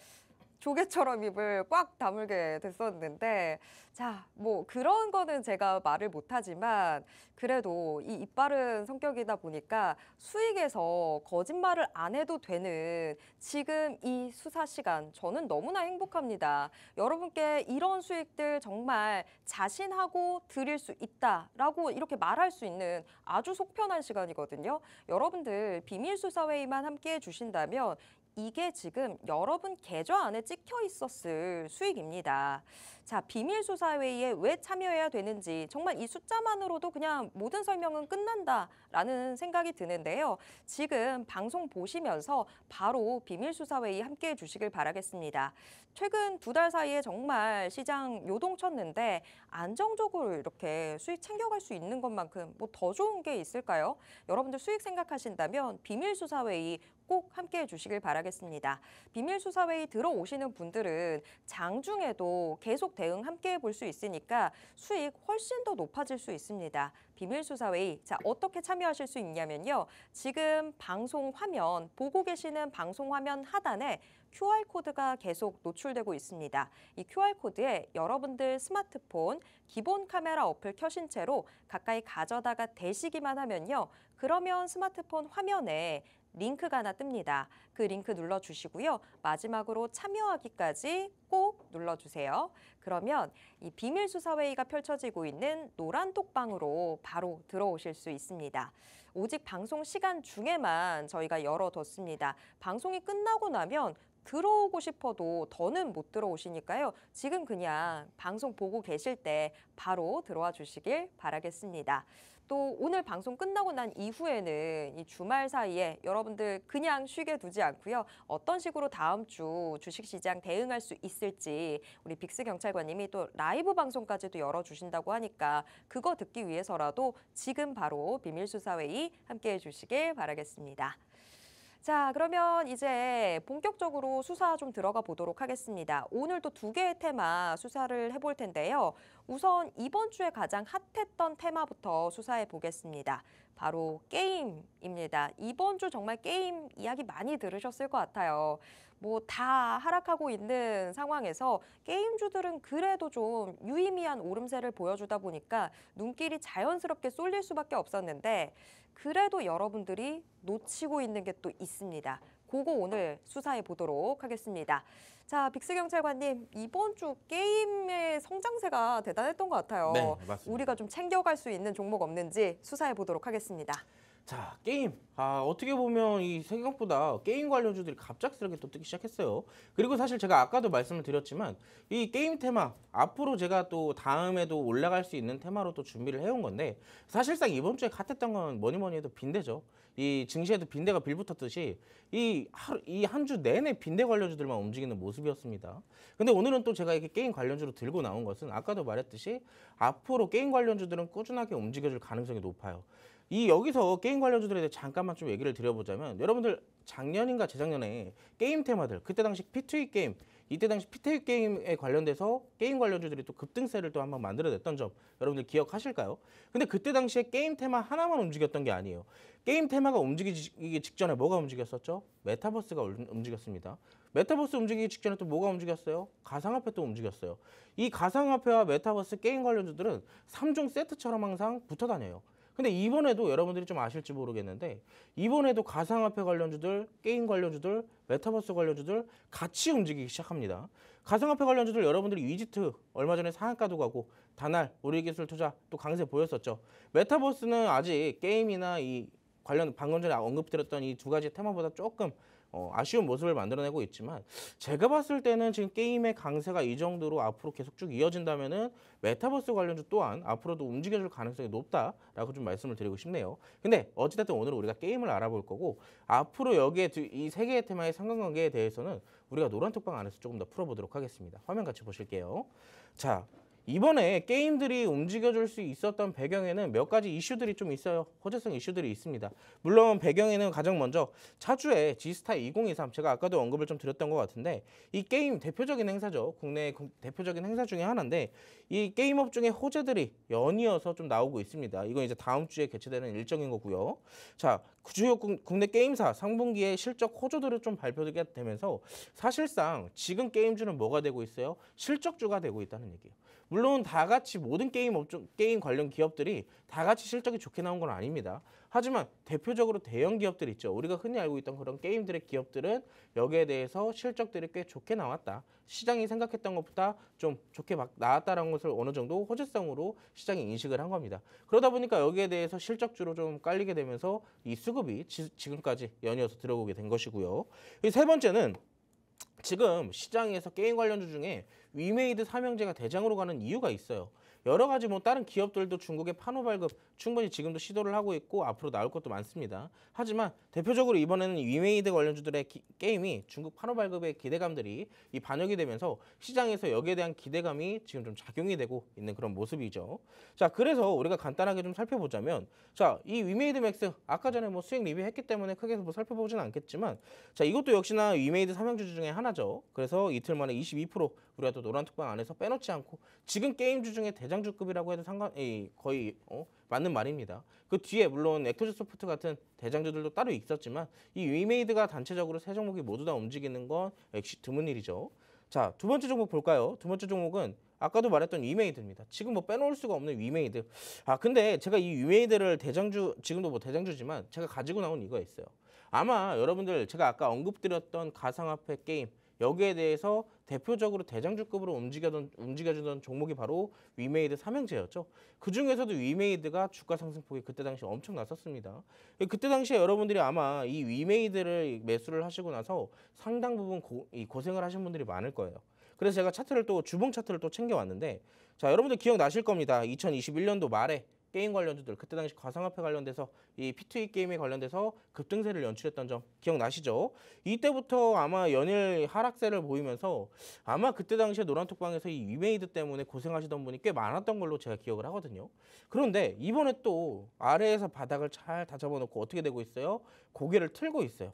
조개처럼 입을 꽉 다물게 됐었는데, 자, 뭐 그런 거는 제가 말을 못하지만 그래도 이 입 바른 성격이다 보니까 수익에서 거짓말을 안 해도 되는 지금 이 수사 시간 저는 너무나 행복합니다. 여러분께 이런 수익들 정말 자신하고 드릴 수 있다라고 이렇게 말할 수 있는 아주 속편한 시간이거든요. 여러분들 비밀수사회의만 함께 해주신다면 이게 지금 여러분 계좌 안에 찍혀 있었을 수익입니다. 자, 비밀수사회의에 왜 참여해야 되는지 정말 이 숫자만으로도 그냥 모든 설명은 끝난다라는 생각이 드는데요. 지금 방송 보시면서 바로 비밀수사회의 함께 해주시길 바라겠습니다. 최근 2달 사이에 정말 시장 요동쳤는데 안정적으로 이렇게 수익 챙겨갈 수 있는 것만큼 뭐 더 좋은 게 있을까요? 여러분들 수익 생각하신다면 비밀수사회의 꼭 함께해 주시길 바라겠습니다. 비밀수사회의 들어오시는 분들은 장중에도 계속 대응 함께해 볼 수 있으니까 수익 훨씬 더 높아질 수 있습니다. 비밀수사회의, 자, 어떻게 참여하실 수 있냐면요. 지금 방송 화면, 보고 계시는 방송 화면 하단에 QR코드가 계속 노출되고 있습니다. 이 QR코드에 여러분들 스마트폰 기본 카메라 어플 켜신 채로 가까이 가져다가 대시기만 하면요. 그러면 스마트폰 화면에 링크가 하나 뜹니다. 그 링크 눌러주시고요. 마지막으로 참여하기까지 꼭 눌러주세요. 그러면 이 비밀수사회의가 펼쳐지고 있는 노란 톡방으로 바로 들어오실 수 있습니다. 오직 방송 시간 중에만 저희가 열어뒀습니다. 방송이 끝나고 나면 들어오고 싶어도 더는 못 들어오시니까요. 지금 그냥 방송 보고 계실 때 바로 들어와 주시길 바라겠습니다. 또 오늘 방송 끝나고 난 이후에는 이 주말 사이에 여러분들 그냥 쉬게 두지 않고요. 어떤 식으로 다음 주 주식시장 대응할 수 있을지 우리 빅스 경찰관님이 또 라이브 방송까지도 열어주신다고 하니까 그거 듣기 위해서라도 지금 바로 비밀수사회의 함께해 주시길 바라겠습니다. 자, 그러면 이제 본격적으로 수사 좀 들어가 보도록 하겠습니다. 오늘도 2개의 테마 수사를 해볼 텐데요. 우선 이번 주에 가장 핫했던 테마부터 수사해 보겠습니다. 바로 게임입니다. 이번 주 정말 게임 이야기 많이 들으셨을 것 같아요. 뭐 다 하락하고 있는 상황에서 게임주들은 그래도 좀 유의미한 오름세를 보여주다 보니까 눈길이 자연스럽게 쏠릴 수밖에 없었는데 그래도 여러분들이 놓치고 있는 게 또 있습니다. 그거 오늘 수사해 보도록 하겠습니다. 자, 빅스 경찰관님, 이번 주 게임의 성장세가 대단했던 것 같아요. 네, 맞습니다. 우리가 좀 챙겨갈 수 있는 종목 없는지 수사해 보도록 하겠습니다. 자, 게임. 어떻게 보면 이 생각보다 게임 관련주들이 갑작스럽게 또 뜨기 시작했어요. 그리고 사실 제가 아까도 말씀을 드렸지만 이 게임 테마 앞으로 제가 또 다음에도 올라갈 수 있는 테마로 또 준비를 해온 건데 사실상 이번 주에 핫했던 건 뭐니 해도 빈대죠. 이 증시에도 빈대가 빌붙었듯이 이 한 주 내내 빈대 관련주들만 움직이는 모습이었습니다. 근데 오늘은 또 제가 이렇게 게임 관련주로 들고 나온 것은 아까도 말했듯이 앞으로 게임 관련주들은 꾸준하게 움직여줄 가능성이 높아요. 여기서 게임 관련주들에 대해 잠깐만 좀 얘기를 드려보자면 여러분들 작년인가 재작년에 게임 테마들 그때 당시 P2E 게임 이때 당시 P2E 게임에 관련돼서 게임 관련주들이 또 급등세를 또 한번 만들어냈던 점 여러분들 기억하실까요? 근데 그때 당시에 게임 테마 하나만 움직였던 게 아니에요. 게임 테마가 움직이기 직전에 뭐가 움직였었죠? 메타버스가 움직였습니다. 메타버스 움직이기 직전에 또 뭐가 움직였어요? 가상화폐 또 움직였어요. 이 가상화폐와 메타버스 게임 관련주들은 3종 세트처럼 항상 붙어 다녀요. 근데 이번에도 여러분들이 좀 아실지 모르겠는데 이번에도 가상화폐 관련주들, 게임 관련주들, 메타버스 관련주들 같이 움직이기 시작합니다. 가상화폐 관련주들 여러분들이 위지트 얼마 전에 상한가도 가고 다날, 우리기술투자 또 강세 보였었죠. 메타버스는 아직 게임이나 이 관련 방금 전에 언급드렸던 이 2가지 테마보다 조금 아쉬운 모습을 만들어내고 있지만 제가 봤을 때는 지금 게임의 강세가 이 정도로 앞으로 계속 쭉 이어진다면은 메타버스 관련주 또한 앞으로도 움직여줄 가능성이 높다라고 좀 말씀을 드리고 싶네요. 근데 어찌됐든 오늘은 우리가 게임을 알아볼 거고 앞으로 여기에 이 3개의 테마의 상관관계에 대해서는 우리가 노란톡방 안에서 조금 더 풀어보도록 하겠습니다. 화면 같이 보실게요. 자, 이번에 게임들이 움직여줄 수 있었던 배경에는 몇 가지 이슈들이 좀 있어요. 호재성 이슈들이 있습니다. 물론 배경에는 가장 먼저 차주의 G스타 2023 제가 아까도 언급을 좀 드렸던 것 같은데 이 게임 대표적인 행사죠. 국내 대표적인 행사 중에 하나인데 이 게임업 중에 호재들이 연이어서 좀 나오고 있습니다. 이건 이제 다음 주에 개최되는 일정인 거고요. 자, 주요 국내 게임사 상분기의 실적 호조들을 좀 발표되게 되면서 사실상 지금 게임주는 뭐가 되고 있어요? 실적주가 되고 있다는 얘기예요. 물론 다 같이 모든 게임 관련 기업들이 다 같이 실적이 좋게 나온 건 아닙니다. 하지만 대표적으로 대형 기업들 있죠. 우리가 흔히 알고 있던 그런 게임들의 기업들은 여기에 대해서 실적들이 꽤 좋게 나왔다. 시장이 생각했던 것보다 좀 좋게 나왔다는 것을 어느 정도 호재성으로 시장이 인식을 한 겁니다. 그러다 보니까 여기에 대해서 실적주로 좀 깔리게 되면서 이 수급이 지금까지 연이어서 들어오게 된 것이고요. 세 번째는 지금 시장에서 게임 관련주 중에 위메이드 삼형제가 대장으로 가는 이유가 있어요. 여러 가지 뭐 다른 기업들도 중국의 판호 발급 충분히 지금도 시도를 하고 있고 앞으로 나올 것도 많습니다. 하지만 대표적으로 이번에는 위메이드 관련주들의 게임이 중국 판호 발급의 기대감들이 이 반영이 되면서 시장에서 여기에 대한 기대감이 지금 좀 작용이 되고 있는 그런 모습이죠. 자, 그래서 우리가 간단하게 좀 살펴보자면, 자, 이 위메이드 맥스 아까 전에 뭐 수익 리뷰했기 때문에 크게 뭐 살펴보지는 않겠지만, 자, 이것도 역시나 위메이드 삼형주 중에 하나죠. 그래서 이틀 만에 22% 우리가 또 노란 톡방 안에서 빼놓지 않고 지금 게임주 중에 대장주급이라고 해도 거의 맞는 말입니다. 그 뒤에 물론 액토즈 소프트 같은 대장주들도 따로 있었지만 이 위메이드가 단체적으로 세 종목이 모두 다 움직이는 건 역시 드문 일이죠. 자, 두 번째 종목 볼까요? 두 번째 종목은 아까도 말했던 위메이드입니다. 지금 뭐 빼놓을 수가 없는 위메이드. 아, 근데 제가 이 위메이드를 대장주, 지금도 뭐 대장주지만 제가 가지고 나온 이유가 있어요. 아마 여러분들 제가 아까 언급드렸던 가상화폐 게임, 여기에 대해서 대표적으로 대장주급으로 움직여주던 종목이 바로 위메이드 삼형제였죠. 그 중에서도 위메이드가 주가 상승폭이 그때 당시 엄청 났었습니다. 그때 당시에 여러분들이 아마 이 위메이드를 매수를 하시고 나서 상당 부분 고생을 하신 분들이 많을 거예요. 그래서 제가 주봉 차트를 또 챙겨왔는데, 자, 여러분들 기억나실 겁니다. 2021년도 말에 게임 관련주들, 그때 당시 가상화폐 관련돼서 이 P2E 게임에 관련돼서 급등세를 연출했던 점 기억나시죠? 이때부터 아마 연일 하락세를 보이면서 아마 그때 당시에 노란톡방에서 이 위메이드 때문에 고생하시던 분이 꽤 많았던 걸로 제가 기억을 하거든요. 그런데 이번에 또 아래에서 바닥을 잘 다잡아놓고 어떻게 되고 있어요? 고개를 틀고 있어요.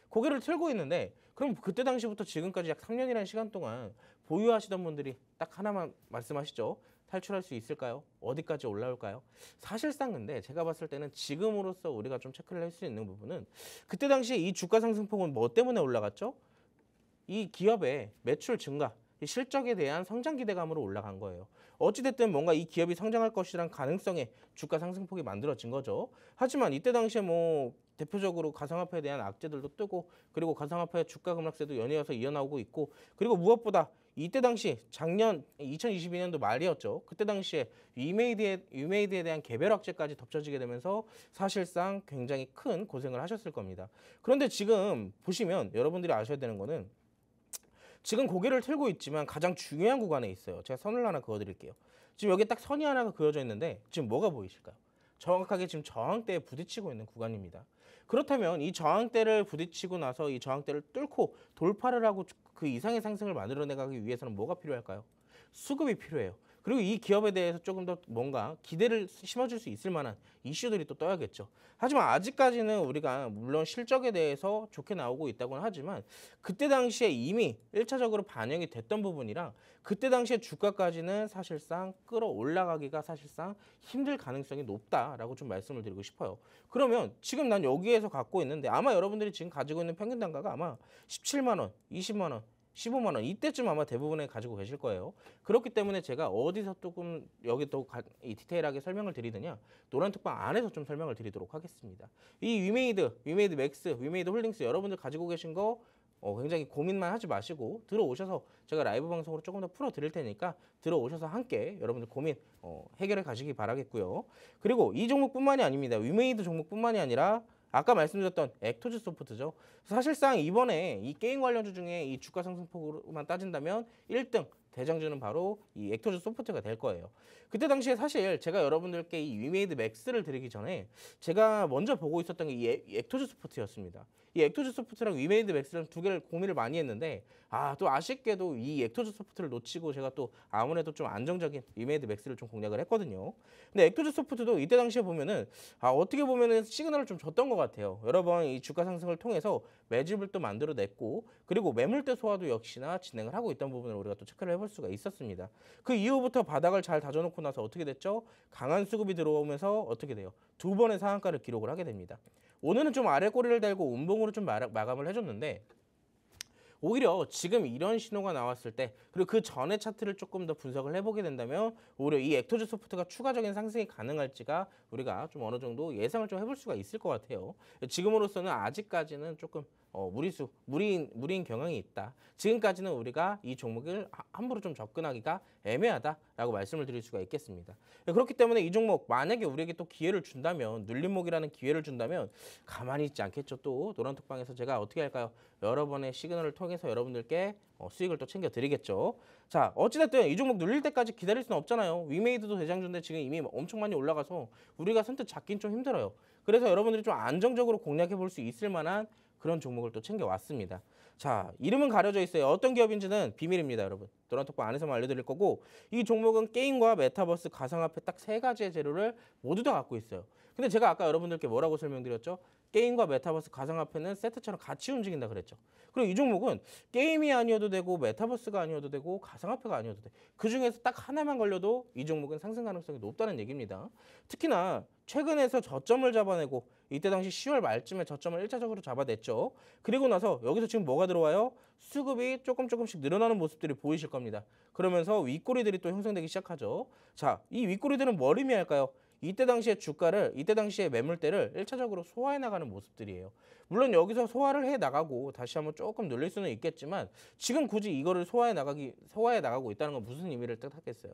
고개를 틀고 있는데, 그럼 그때 당시부터 지금까지 약 3년이라는 시간 동안 보유하시던 분들이 딱 하나만 말씀하시죠. 탈출할 수 있을까요? 어디까지 올라올까요? 사실상 근데 제가 봤을 때는 지금으로서 우리가 좀 체크를 할 수 있는 부분은, 그때 당시에 이 주가 상승폭은 뭐 때문에 올라갔죠? 이 기업의 매출 증가, 이 실적에 대한 성장 기대감으로 올라간 거예요. 어찌됐든 뭔가 이 기업이 성장할 것이란 가능성에 주가 상승폭이 만들어진 거죠. 하지만 이때 당시에 뭐 대표적으로 가상화폐에 대한 악재들도 뜨고, 그리고 가상화폐 주가 급락세도 연이어서 이어나오고 있고, 그리고 무엇보다 이때 당시 작년 2022년도 말이었죠. 그때 당시에 위메이드에 대한 개별 악재까지 덮쳐지게 되면서 사실상 굉장히 큰 고생을 하셨을 겁니다. 그런데 지금 보시면 여러분들이 아셔야 되는 거는, 지금 고개를 틀고 있지만 가장 중요한 구간에 있어요. 제가 선을 하나 그어드릴게요. 지금 여기 딱 선이 하나가 그어져 있는데 지금 뭐가 보이실까요? 정확하게 지금 저항대에 부딪히고 있는 구간입니다. 그렇다면 이 저항대를 부딪히고 나서 이 저항대를 뚫고 돌파를 하고 그 이상의 상승을 만들어내가기 위해서는 뭐가 필요할까요? 수급이 필요해요. 그리고 이 기업에 대해서 조금 더 뭔가 기대를 심어줄 수 있을 만한 이슈들이 또 떠야겠죠. 하지만 아직까지는 우리가 물론 실적에 대해서 좋게 나오고 있다고는 하지만 그때 당시에 이미 1차적으로 반영이 됐던 부분이라 그때 당시에 주가까지는 사실상 끌어올라가기가 사실상 힘들 가능성이 높다라고 좀 말씀을 드리고 싶어요. 그러면 지금 난 여기에서 갖고 있는데 아마 여러분들이 지금 가지고 있는 평균 단가가 아마 17만 원, 20만 원, 15만 원 이때쯤 아마 대부분에 가지고 계실 거예요. 그렇기 때문에 제가 어디서 조금 여기 또 디테일하게 설명을 드리느냐, 노란톡방 안에서 좀 설명을 드리도록 하겠습니다. 이 위메이드 맥스, 위메이드 홀딩스 여러분들 가지고 계신 거 굉장히 고민만 하지 마시고 들어오셔서 제가 라이브 방송으로 조금 더 풀어 드릴 테니까 들어오셔서 함께 여러분들 고민 해결해 가시기 바라겠고요. 그리고 이 종목뿐만이 아닙니다. 위메이드 종목뿐만이 아니라 아까 말씀드렸던 액토즈 소프트죠. 사실상 이번에 이 게임 관련주 중에 이 주가 상승폭으로만 따진다면 1등 대장주는 바로 이 액토즈 소프트가 될 거예요. 그때 당시에 사실 제가 여러분들께 이 위메이드 맥스를 드리기 전에 제가 먼저 보고 있었던 게 이 액토즈 소프트였습니다. 이 액토즈 소프트랑 위메이드 맥스랑 두 개를 고민을 많이 했는데 또 아쉽게도 이 액토즈 소프트를 놓치고 제가 또 아무래도 좀 안정적인 위메이드 맥스를 좀 공략을 했거든요. 근데 액토즈 소프트도 이때 당시에 보면은 어떻게 보면은 시그널을 좀 줬던 것 같아요. 여러 번 이 주가 상승을 통해서 매집을 또 만들어냈고, 그리고 매물대 소화도 역시나 진행을 하고 있던 부분을 우리가 또 체크를 해볼 수가 있었습니다. 그 이후부터 바닥을 잘 다져놓고 나서 어떻게 됐죠? 강한 수급이 들어오면서 어떻게 돼요? 두 번의 상한가를 기록을 하게 됩니다. 오늘은 좀 아래 꼬리를 달고 운봉으로 좀 마감을 해줬는데, 오히려 지금 이런 신호가 나왔을 때, 그리고 그 전의 차트를 조금 더 분석을 해보게 된다면 오히려 이 액토즈 소프트가 추가적인 상승이 가능할지가 우리가 좀 어느 정도 예상을 좀 해볼 수가 있을 것 같아요. 지금으로서는 아직까지는 조금 무리인 경향이 있다. 지금까지는 우리가 이 종목을 함부로 좀 접근하기가 애매하다라고 말씀을 드릴 수가 있겠습니다. 그렇기 때문에 이 종목 만약에 우리에게 또 기회를 준다면, 눌림목이라는 기회를 준다면 가만히 있지 않겠죠. 또 노란톡방에서 제가 어떻게 할까요? 여러 번의 시그널을 통해서 여러분들께 수익을 또 챙겨드리겠죠. 자, 어찌됐든 이 종목 눌릴 때까지 기다릴 수는 없잖아요. 위메이드도 대장주인데 지금 이미 엄청 많이 올라가서 우리가 선뜻 잡긴 좀 힘들어요. 그래서 여러분들이 좀 안정적으로 공략해 볼 수 있을 만한 그런 종목을 또 챙겨왔습니다. 자, 이름은 가려져 있어요. 어떤 기업인지는 비밀입니다, 여러분. 노란톡방 안에서만 알려드릴 거고, 이 종목은 게임과 메타버스, 가상화폐 딱 세 가지의 재료를 모두 다 갖고 있어요. 근데 제가 아까 여러분들께 뭐라고 설명드렸죠? 게임과 메타버스, 가상화폐는 세트처럼 같이 움직인다 그랬죠. 그리고 이 종목은 게임이 아니어도 되고 메타버스가 아니어도 되고 가상화폐가 아니어도 돼. 그중에서 딱 하나만 걸려도 이 종목은 상승 가능성이 높다는 얘기입니다. 특히나 최근에서 저점을 잡아내고 이때 당시 10월 말쯤에 저점을 1차적으로 잡아냈죠. 그리고 나서 여기서 지금 뭐가 들어와요? 수급이 조금씩 늘어나는 모습들이 보이실 겁니다. 그러면서 윗꼬리들이 또 형성되기 시작하죠. 자, 이 윗꼬리들은 뭘 의미할까요? 이때 당시의 주가를, 이때 당시의 매물대를 1차적으로 소화해 나가는 모습들이에요. 물론 여기서 소화를 해 나가고 다시 한번 조금 늘릴 수는 있겠지만 지금 굳이 이거를 소화해 나가고 있다는 건 무슨 의미를 뜻하겠어요?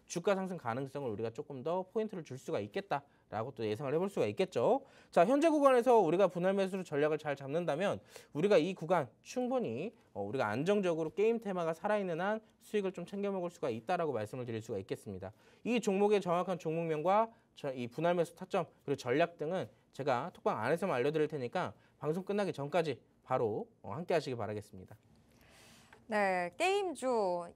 주가 상승 가능성을 우리가 조금 더 포인트를 줄 수가 있겠다라고 또 예상을 해볼 수가 있겠죠. 자, 현재 구간에서 우리가 분할 매수 전략을 잘 잡는다면 우리가 이 구간 충분히 우리가 안정적으로 게임 테마가 살아있는 한 수익을 좀 챙겨 먹을 수가 있다라고 말씀을 드릴 수가 있겠습니다. 이 종목의 정확한 종목명과 이 분할 매수 타점 그리고 전략 등은 제가 톡방 안에서만 알려드릴 테니까 방송 끝나기 전까지 바로 함께 하시기 바라겠습니다. 네, 게임주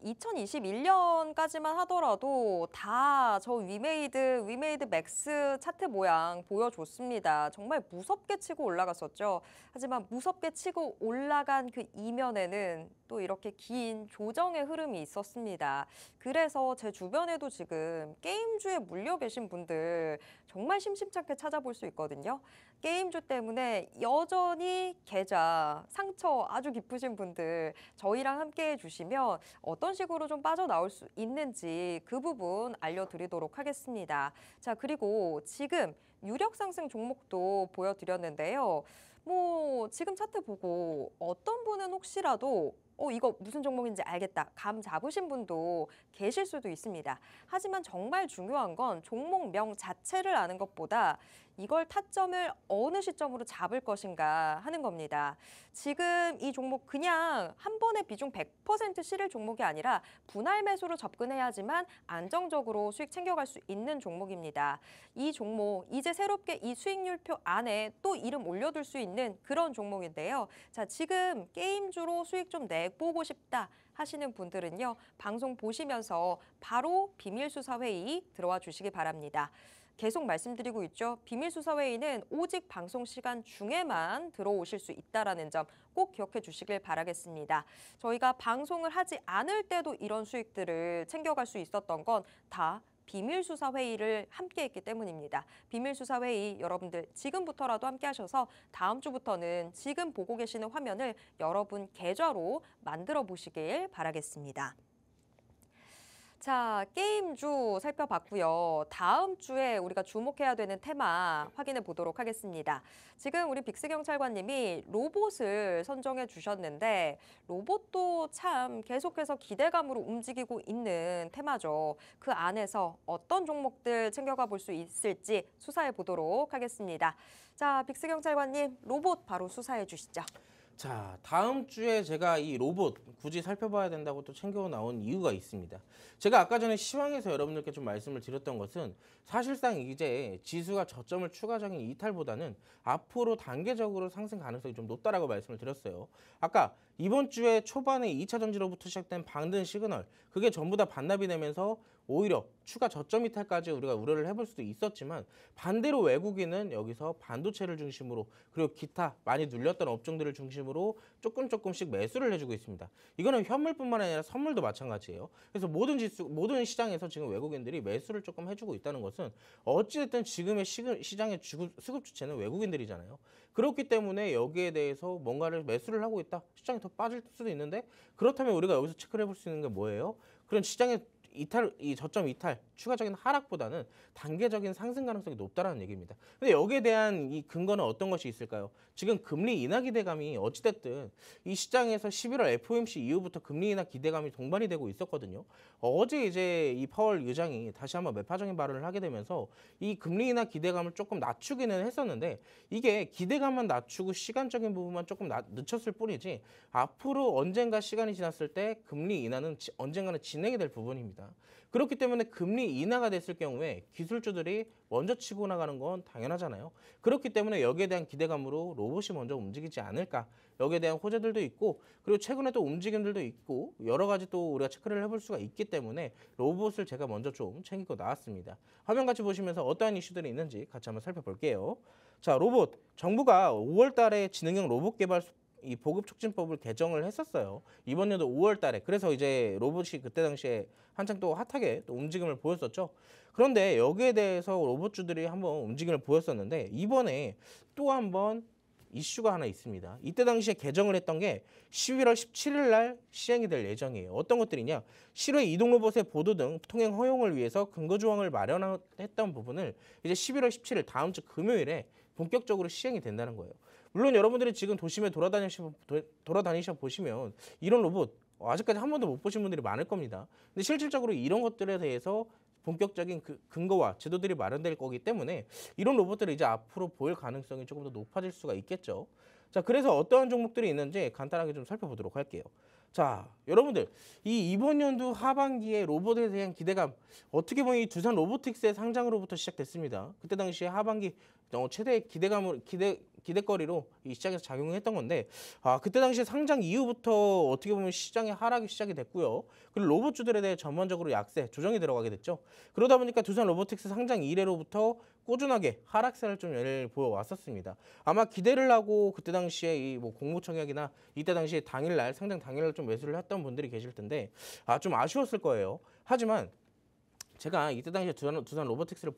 2021년까지만 하더라도 다 저 위메이드 맥스 차트 모양 보여줬습니다. 정말 무섭게 치고 올라갔었죠. 하지만 무섭게 치고 올라간 그 이면에는 또 이렇게 긴 조정의 흐름이 있었습니다. 그래서 제 주변에도 지금 게임주에 물려 계신 분들 정말 심심찮게 찾아볼 수 있거든요. 게임주 때문에 여전히 계좌, 상처 아주 깊으신 분들 저희랑 함께 해주시면 어떤 식으로 좀 빠져나올 수 있는지 그 부분 알려드리도록 하겠습니다. 자, 그리고 지금 유력 상승 종목도 보여드렸는데요. 뭐 지금 차트 보고 어떤 분은 혹시라도 이거 무슨 종목인지 알겠다. 감 잡으신 분도 계실 수도 있습니다. 하지만 정말 중요한 건 종목명 자체를 아는 것보다 이걸 타점을 어느 시점으로 잡을 것인가 하는 겁니다. 지금 이 종목 그냥 한 번에 비중 100% 실을 종목이 아니라 분할 매수로 접근해야지만 안정적으로 수익 챙겨갈 수 있는 종목입니다. 이 종목 이제 새롭게 이 수익률표 안에 또 이름 올려둘 수 있는 그런 종목인데요. 자, 지금 게임주로 수익 좀 내보고 싶다 하시는 분들은요. 방송 보시면서 바로 비밀수사회의 들어와 주시기 바랍니다. 계속 말씀드리고 있죠. 비밀수사회의는 오직 방송 시간 중에만 들어오실 수 있다는 점 꼭 기억해 주시길 바라겠습니다. 저희가 방송을 하지 않을 때도 이런 수익들을 챙겨갈 수 있었던 건 다 비밀수사회의를 함께 했기 때문입니다. 비밀수사회의 여러분들 지금부터라도 함께 하셔서 다음 주부터는 지금 보고 계시는 화면을 여러분 계좌로 만들어 보시길 바라겠습니다. 자, 게임주 살펴봤고요. 다음 주에 우리가 주목해야 되는 테마 확인해 보도록 하겠습니다. 지금 우리 빅스경찰관님이 로봇을 선정해 주셨는데 로봇도 참 계속해서 기대감으로 움직이고 있는 테마죠. 그 안에서 어떤 종목들 챙겨가 볼 수 있을지 수사해 보도록 하겠습니다. 자, 빅스경찰관님 로봇 바로 수사해 주시죠. 자, 다음 주에 제가 이 로봇 굳이 살펴봐야 된다고 또 챙겨 나온 이유가 있습니다. 제가 아까 전에 시황에서 여러분들께 좀 말씀을 드렸던 것은 사실상 이제 지수가 저점을 추가적인 이탈보다는 앞으로 단계적으로 상승 가능성이 좀 높다라고 말씀을 드렸어요. 아까 이번 주에 초반에 2차 전지로부터 시작된 방등 시그널 그게 전부 다 반납이 되면서 오히려 추가 저점 이탈까지 우리가 우려를 해볼 수도 있었지만 반대로 외국인은 여기서 반도체를 중심으로 그리고 기타 많이 눌렸던 업종들을 중심으로 조금씩 매수를 해주고 있습니다. 이거는 현물뿐만 아니라 선물도 마찬가지예요. 그래서 모든 시장에서 지금 외국인들이 매수를 조금 해주고 있다는 것은 어찌됐든 지금의 시장의 수급 주체는 외국인들이잖아요. 그렇기 때문에 여기에 대해서 뭔가를 매수를 하고 있다. 시장이 더 빠질 수도 있는데 그렇다면 우리가 여기서 체크를 해볼 수 있는 게 뭐예요? 그런 시장의 이 저점 이탈, 추가적인 하락보다는 단계적인 상승 가능성이 높다라는 얘기입니다. 근데 여기에 대한 이 근거는 어떤 것이 있을까요? 지금 금리 인하 기대감이 어찌됐든 이 시장에서 11월 FOMC 이후부터 금리 인하 기대감이 동반이 되고 있었거든요. 어제 이제 이 파월 의장이 다시 한번 매파적인 발언을 하게 되면서 이 금리 인하 기대감을 조금 낮추기는 했었는데 이게 기대감만 낮추고 시간적인 부분만 조금 늦췄을 뿐이지 앞으로 언젠가 시간이 지났을 때 금리 인하는 언젠가는 진행이 될 부분입니다. 그렇기 때문에 금리 인하가 됐을 경우에 기술주들이 먼저 치고 나가는 건 당연하잖아요. 그렇기 때문에 여기에 대한 기대감으로 로봇이 먼저 움직이지 않을까. 여기에 대한 호재들도 있고 그리고 최근에 또 움직임들도 있고 여러 가지 또 우리가 체크를 해볼 수가 있기 때문에 로봇을 제가 먼저 좀 챙기고 나왔습니다. 화면 같이 보시면서 어떠한 이슈들이 있는지 같이 한번 살펴볼게요. 자, 로봇. 정부가 5월 달에 지능형 로봇 개발 이 보급 촉진법을 개정을 했었어요. 이번 연도 5월 달에. 그래서 이제 로봇이 그때 당시에 한창 또 핫하게 또 움직임을 보였었죠. 그런데 여기에 대해서 로봇주들이 한번 움직임을 보였었는데 이번에 또 한번 이슈가 하나 있습니다. 이때 당시에 개정을 했던 게 11월 17일 날 시행이 될 예정이에요. 어떤 것들이냐? 실외 이동 로봇의 보도 등 통행 허용을 위해서 근거 조항을 마련했던 부분을 이제 11월 17일 다음 주 금요일에 본격적으로 시행이 된다는 거예요. 물론 여러분들이 지금 도심에 돌아다니셔 보시면 이런 로봇 아직까지 한 번도 못 보신 분들이 많을 겁니다. 근데 실질적으로 이런 것들에 대해서 본격적인 근거와 제도들이 마련될 거기 때문에 이런 로봇들을 이제 앞으로 보일 가능성이 조금 더 높아질 수가 있겠죠. 자, 그래서 어떠한 종목들이 있는지 간단하게 좀 살펴보도록 할게요. 자, 여러분들 이번 연도 하반기에 로봇에 대한 기대감 어떻게 보면 이 두산 로보틱스의 상장으로부터 시작됐습니다. 그때 당시에 하반기 최대 기대거리로 이 시장에서 작용했던 건데 그때 당시에 상장 이후부터 어떻게 보면 시장의 하락이 시작이 됐고요. 그리고 로봇주들에 대해 전반적으로 약세 조정이 들어가게 됐죠. 그러다 보니까 두산 로보틱스 상장 이래로부터 꾸준하게 하락세를 좀 보여왔었습니다. 아마 기대를 하고 그때 당시에 이 뭐 공모청약이나 이때 당시에 당일날 상장 당일날 좀 매수를 했던 분들이 계실 텐데 좀 아쉬웠을 거예요. 하지만 제가 이때 당시에 두산 로보틱스를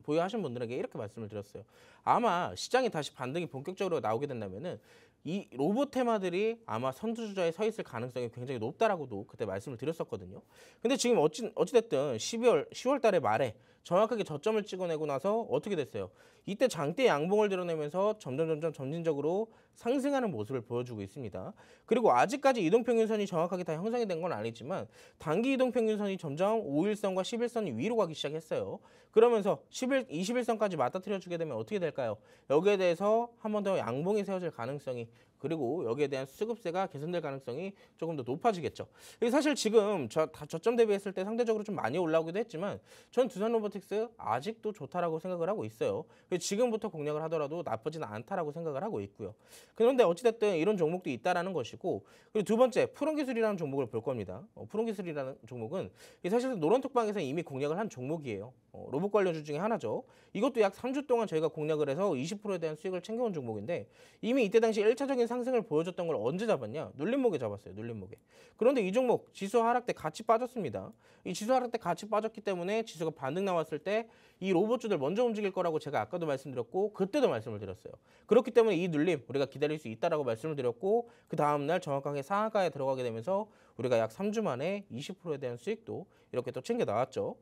보유하신 분들에게 이렇게 말씀을 드렸어요. 아마 시장이 다시 반등이 본격적으로 나오게 된다면은 이 로봇 테마들이 아마 선두주자에 서 있을 가능성이 굉장히 높다라고도 그때 말씀을 드렸었거든요. 근데 지금 어찌됐든 10월 달에 말에 정확하게 저점을 찍어내고 나서 어떻게 됐어요? 이때 장대 양봉을 드러내면서 점진적으로 상승하는 모습을 보여주고 있습니다. 그리고 아직까지 이동평균선이 정확하게 다 형성이 된 건 아니지만 단기 이동평균선이 점점 5일선과 10일선이 위로 가기 시작했어요. 그러면서 21선까지 맞닥뜨려주게 되면 어떻게 될까요? 여기에 대해서 한 번 더 양봉이 세워질 가능성이 그리고 여기에 대한 수급세가 개선될 가능성이 조금 더 높아지겠죠. 사실 지금 저점 대비했을 때 상대적으로 좀 많이 올라오기도 했지만 전 두산 로보틱스 아직도 좋다라고 생각을 하고 있어요. 지금부터 공략을 하더라도 나쁘지는 않다라고 생각을 하고 있고요. 그런데 어찌됐든 이런 종목도 있다라는 것이고 그리고 두 번째 푸른기술이라는 종목을 볼 겁니다. 푸른기술이라는 종목은 사실 노란톡방에서 이미 공략을 한 종목이에요. 로봇 관련주 중에 하나죠. 이것도 약 3주 동안 저희가 공략을 해서 20%에 대한 수익을 챙겨온 종목인데 이미 이때 당시 1차적인 상승을 보여줬던 걸 언제 잡았냐? 눌림목에 잡았어요. 눌림목에. 그런데 이 종목 지수 하락 때 같이 빠졌습니다. 이 지수 하락 때 같이 빠졌기 때문에 지수가 반등 나왔을 때 이 로봇주들 먼저 움직일 거라고 제가 아까도 말씀드렸고 그때도 말씀을 드렸어요. 그렇기 때문에 이 눌림 우리가 기다릴 수 있다라고 말씀을 드렸고 그 다음날 정확하게 상한가에 들어가게 되면서 우리가 약 3주 만에 20%에 대한 수익도 이렇게 또 챙겨 나왔죠.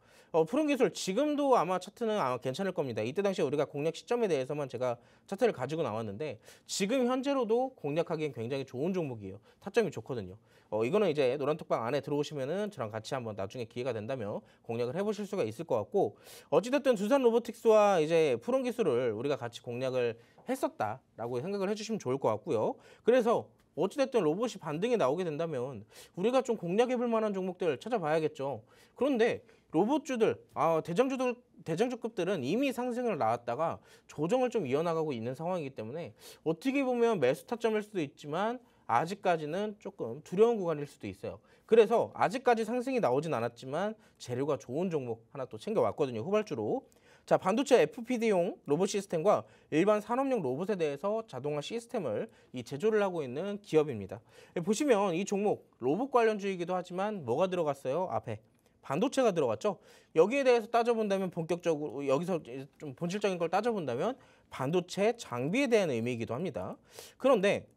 푸른기술 지금도 아마 차트는 아마 괜찮을 겁니다. 이때 당시에 우리가 공략 시점에 대해서만 제가 차트를 가지고 나왔는데 지금 현재로도 공략하기엔 굉장히 좋은 종목이에요. 타점이 좋거든요. 이거는 이제 노란톡방 안에 들어오시면은 저랑 같이 한번 나중에 기회가 된다면 공략을 해보실 수가 있을 것 같고 어찌됐든 두산 로보틱스와 이제 푸른기술을 우리가 같이 공략을 했었다라고 생각을 해주시면 좋을 것 같고요. 그래서 어찌됐든 로봇이 반등이 나오게 된다면 우리가 좀 공략해볼 만한 종목들 찾아봐야겠죠. 그런데 로봇주들, 대장주급들은 이미 상승을 나왔다가 조정을 좀 이어나가고 있는 상황이기 때문에 어떻게 보면 매수 타점일 수도 있지만 아직까지는 조금 두려운 구간일 수도 있어요. 그래서 아직까지 상승이 나오진 않았지만 재료가 좋은 종목 하나 또 챙겨왔거든요. 후발주로. 자, 반도체 FPD용 로봇 시스템과 일반 산업용 로봇에 대해서 자동화 시스템을 제조를 하고 있는 기업입니다. 보시면 이 종목 로봇 관련주이기도 하지만 뭐가 들어갔어요? 앞에 반도체가 들어갔죠. 여기에 대해서 따져본다면 본격적으로 여기서 좀 본질적인 걸 따져본다면 반도체 장비에 대한 의미이기도 합니다. 그런데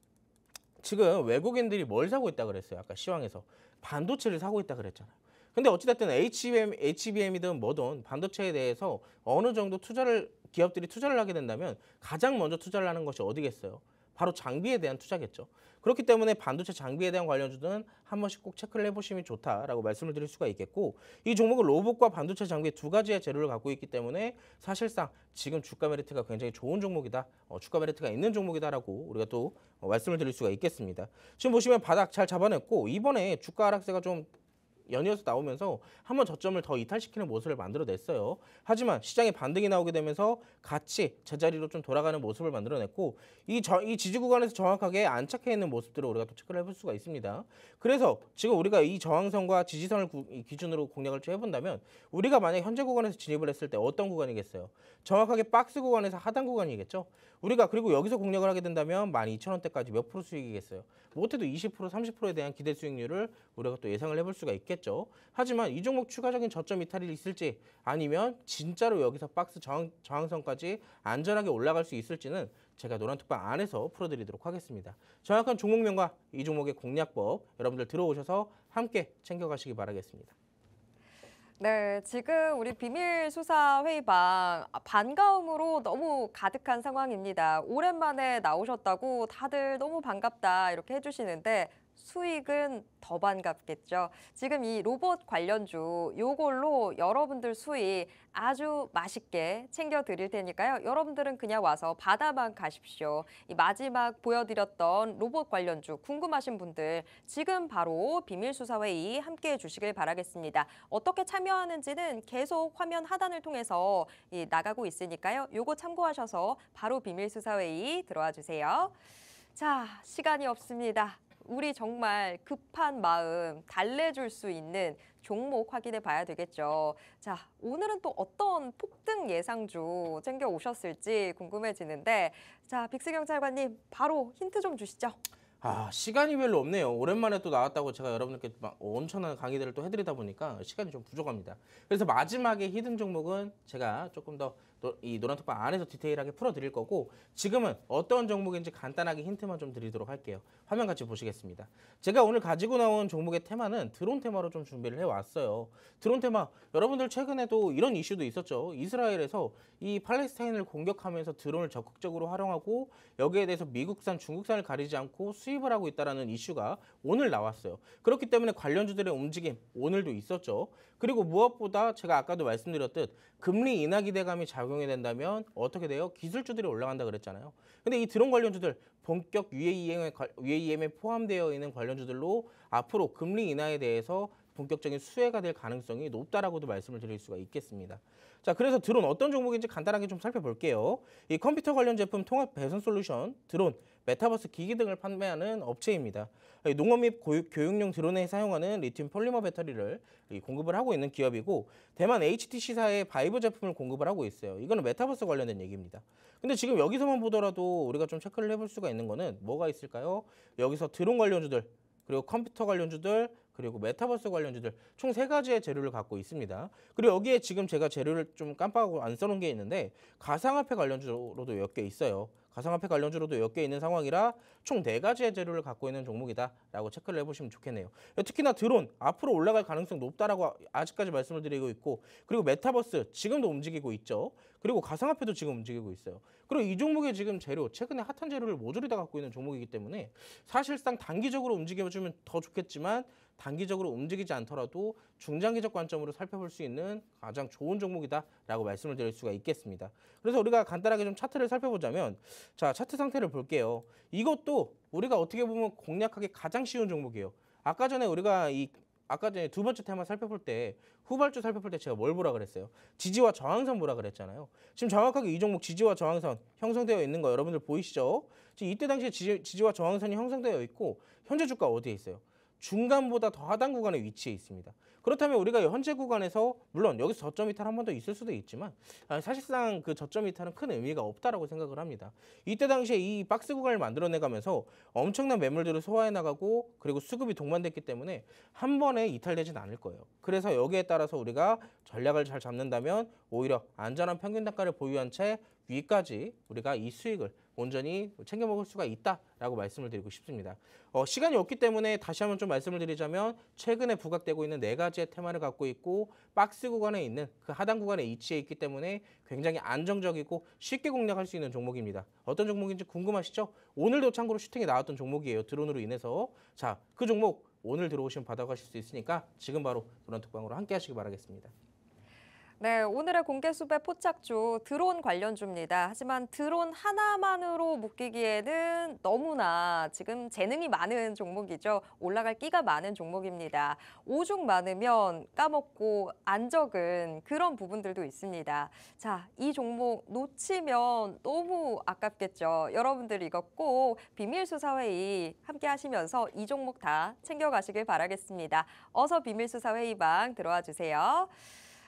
지금 외국인들이 뭘 사고 있다 그랬어요? 아까 시황에서 반도체를 사고 있다 그랬잖아요. 근데 어찌됐든 HBM이든 뭐든 반도체에 대해서 어느 정도 기업들이 투자를 하게 된다면 가장 먼저 투자를 하는 것이 어디겠어요? 바로 장비에 대한 투자겠죠. 그렇기 때문에 반도체 장비에 대한 관련주는 한 번씩 꼭 체크를 해보시면 좋다라고 말씀을 드릴 수가 있겠고, 이 종목은 로봇과 반도체 장비 두 가지의 재료를 갖고 있기 때문에 사실상 지금 주가 메리트가 굉장히 좋은 종목이다, 주가 메리트가 있는 종목이다라고 우리가 또 말씀을 드릴 수가 있겠습니다. 지금 보시면 바닥 잘 잡아냈고 이번에 주가 하락세가 좀 연이어서 나오면서 한번 저점을 더 이탈시키는 모습을 만들어냈어요. 하지만 시장에 반등이 나오게 되면서 같이 제자리로 좀 돌아가는 모습을 만들어냈고 이 지지 구간에서 정확하게 안착해 있는 모습들을 우리가 또 체크를 해볼 수가 있습니다. 그래서 지금 우리가 이 저항선과 지지선을 기준으로 공략을 좀 해본다면 우리가 만약 현재 구간에서 진입을 했을 때 어떤 구간이겠어요? 정확하게 박스 구간에서 하단 구간이겠죠. 우리가 그리고 여기서 공략을 하게 된다면 12,000원대까지 몇 프로 수익이겠어요? 못해도 20%, 30%에 대한 기대 수익률을 우리가 또 예상을 해볼 수가 있겠죠. 하지만 이 종목 추가적인 저점 이탈이 있을지 아니면 진짜로 여기서 박스 저항선까지 안전하게 올라갈 수 있을지는 제가 노란톡방 안에서 풀어드리도록 하겠습니다. 정확한 종목명과 이 종목의 공략법 여러분들 들어오셔서 함께 챙겨가시기 바라겠습니다. 네, 지금 우리 비밀 수사 회의방 반가움으로 너무 가득한 상황입니다. 오랜만에 나오셨다고 다들 너무 반갑다 이렇게 해주시는데 수익은 더 반갑겠죠. 지금 이 로봇 관련주 요걸로 여러분들 수익 아주 맛있게 챙겨 드릴 테니까요. 여러분들은 그냥 와서 받아만 가십시오. 이 마지막 보여드렸던 로봇 관련주 궁금하신 분들 지금 바로 비밀수사회의 함께해 주시길 바라겠습니다. 어떻게 참여하는지는 계속 화면 하단을 통해서 나가고 있으니까요. 요거 참고하셔서 바로 비밀수사회의 들어와 주세요. 자, 시간이 없습니다. 우리 정말 급한 마음 달래줄 수 있는 종목 확인해 봐야 되겠죠. 자, 오늘은 또 어떤 폭등 예상주 챙겨 오셨을지 궁금해지는데, 자, 빅스경찰관님 바로 힌트 좀 주시죠. 시간이 별로 없네요. 오랜만에 또 나왔다고 제가 여러분들께 막 엄청난 강의들을 또 해드리다 보니까 시간이 좀 부족합니다. 그래서 마지막에 히든 종목은 제가 조금 더 이 노란톡방 안에서 디테일하게 풀어드릴 거고, 지금은 어떤 종목인지 간단하게 힌트만 좀 드리도록 할게요. 화면 같이 보시겠습니다. 제가 오늘 가지고 나온 종목의 테마는 드론 테마로 좀 준비를 해왔어요. 드론 테마, 여러분들 최근에도 이런 이슈도 있었죠. 이스라엘에서 이 팔레스타인을 공격하면서 드론을 적극적으로 활용하고 여기에 대해서 미국산, 중국산을 가리지 않고 수입을 하고 있다는 이슈가 오늘 나왔어요. 그렇기 때문에 관련주들의 움직임 오늘도 있었죠. 그리고 무엇보다 제가 아까도 말씀드렸듯 금리 인하 기대감이 작용이 된다면 어떻게 돼요? 기술주들이 올라간다 그랬잖아요. 근데 이 드론 관련주들 본격 UAM에 포함되어 있는 관련주들로 앞으로 금리 인하에 대해서 본격적인 수혜가 될 가능성이 높다라고도 말씀을 드릴 수가 있겠습니다. 자, 그래서 드론 어떤 종목인지 간단하게 좀 살펴볼게요. 이 컴퓨터 관련 제품 통합 배선 솔루션, 드론, 메타버스 기기 등을 판매하는 업체입니다. 농업 및 교육용 드론에 사용하는 리튬 폴리머 배터리를 공급을 하고 있는 기업이고, 대만 HTC사의 바이브 제품을 공급을 하고 있어요. 이거는 메타버스 관련된 얘기입니다. 근데 지금 여기서만 보더라도 우리가 좀 체크를 해볼 수가 있는 거는 뭐가 있을까요? 여기서 드론 관련주들, 그리고 컴퓨터 관련주들, 그리고 메타버스 관련주들 총 3가지의 재료를 갖고 있습니다. 그리고 여기에 지금 제가 재료를 좀 깜빡하고 안 써놓은 게 있는데 가상화폐 관련주로도 몇 개 있어요. 가상화폐 관련주로도 몇 개 있는 상황이라 총 4가지의 재료를 갖고 있는 종목이다라고 체크를 해보시면 좋겠네요. 특히나 드론 앞으로 올라갈 가능성 높다라고 아직까지 말씀을 드리고 있고, 그리고 메타버스 지금도 움직이고 있죠. 그리고 가상화폐도 지금 움직이고 있어요. 그리고 이 종목의 지금 재료, 최근에 핫한 재료를 모조리 다 갖고 있는 종목이기 때문에 사실상 단기적으로 움직여주면 더 좋겠지만 단기적으로 움직이지 않더라도 중장기적 관점으로 살펴볼 수 있는 가장 좋은 종목이다라고 말씀을 드릴 수가 있겠습니다. 그래서 우리가 간단하게 좀 차트를 살펴보자면, 자, 차트 상태를 볼게요. 이것도 우리가 어떻게 보면 공략하기 가장 쉬운 종목이에요. 아까 전에 두 번째 테마 살펴볼 때, 후발주 살펴볼 때 제가 뭘 보라 그랬어요? 지지와 저항선 보라 그랬잖아요. 지금 정확하게 이 종목 지지와 저항선 형성되어 있는 거 여러분들 보이시죠? 지금 이때 당시에 지지와 저항선이 형성되어 있고 현재 주가 어디에 있어요? 중간보다 더 하단 구간에 위치해 있습니다. 그렇다면 우리가 현재 구간에서 물론 여기서 저점 이탈 한 번 더 있을 수도 있지만 사실상 그 저점 이탈은 큰 의미가 없다라고 생각을 합니다. 이때 당시에 이 박스 구간을 만들어내가면서 엄청난 매물들을 소화해 나가고 그리고 수급이 동반됐기 때문에 한 번에 이탈되진 않을 거예요. 그래서 여기에 따라서 우리가 전략을 잘 잡는다면 오히려 안전한 평균 단가를 보유한 채 위까지 우리가 이 수익을 온전히 챙겨 먹을 수가 있다라고 말씀을 드리고 싶습니다. 시간이 없기 때문에 다시 한번 좀 말씀을 드리자면 최근에 부각되고 있는 4가지의 테마를 갖고 있고 박스 구간에 있는 그 하단 구간에 위치해 있기 때문에 굉장히 안정적이고 쉽게 공략할 수 있는 종목입니다. 어떤 종목인지 궁금하시죠? 오늘도 참고로 슈팅이 나왔던 종목이에요. 드론으로 인해서. 자, 그 종목 오늘 들어오시면 받아가실 수 있으니까 지금 바로 드론 특방으로 함께 하시기 바라겠습니다. 네, 오늘의 공개 수배 포착주 드론 관련주입니다. 하지만 드론 하나만으로 묶이기에는 너무나 지금 재능이 많은 종목이죠. 올라갈 끼가 많은 종목입니다. 오죽 많으면 까먹고 안 적은 그런 부분들도 있습니다. 자, 이 종목 놓치면 너무 아깝겠죠. 여러분들 이거 꼭 비밀수사회의 함께 하시면서 이 종목 다 챙겨가시길 바라겠습니다. 어서 비밀수사회의방 들어와 주세요.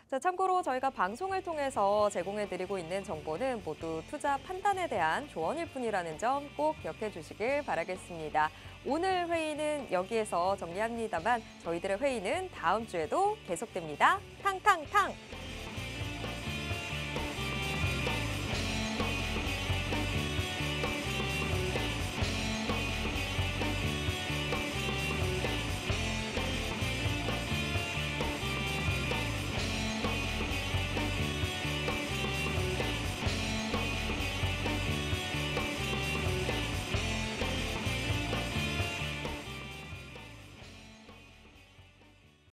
자, 참고로 저희가 방송을 통해서 제공해드리고 있는 정보는 모두 투자 판단에 대한 조언일 뿐이라는 점 꼭 기억해 주시길 바라겠습니다. 오늘 회의는 여기에서 정리합니다만 저희들의 회의는 다음 주에도 계속됩니다. 탕탕탕!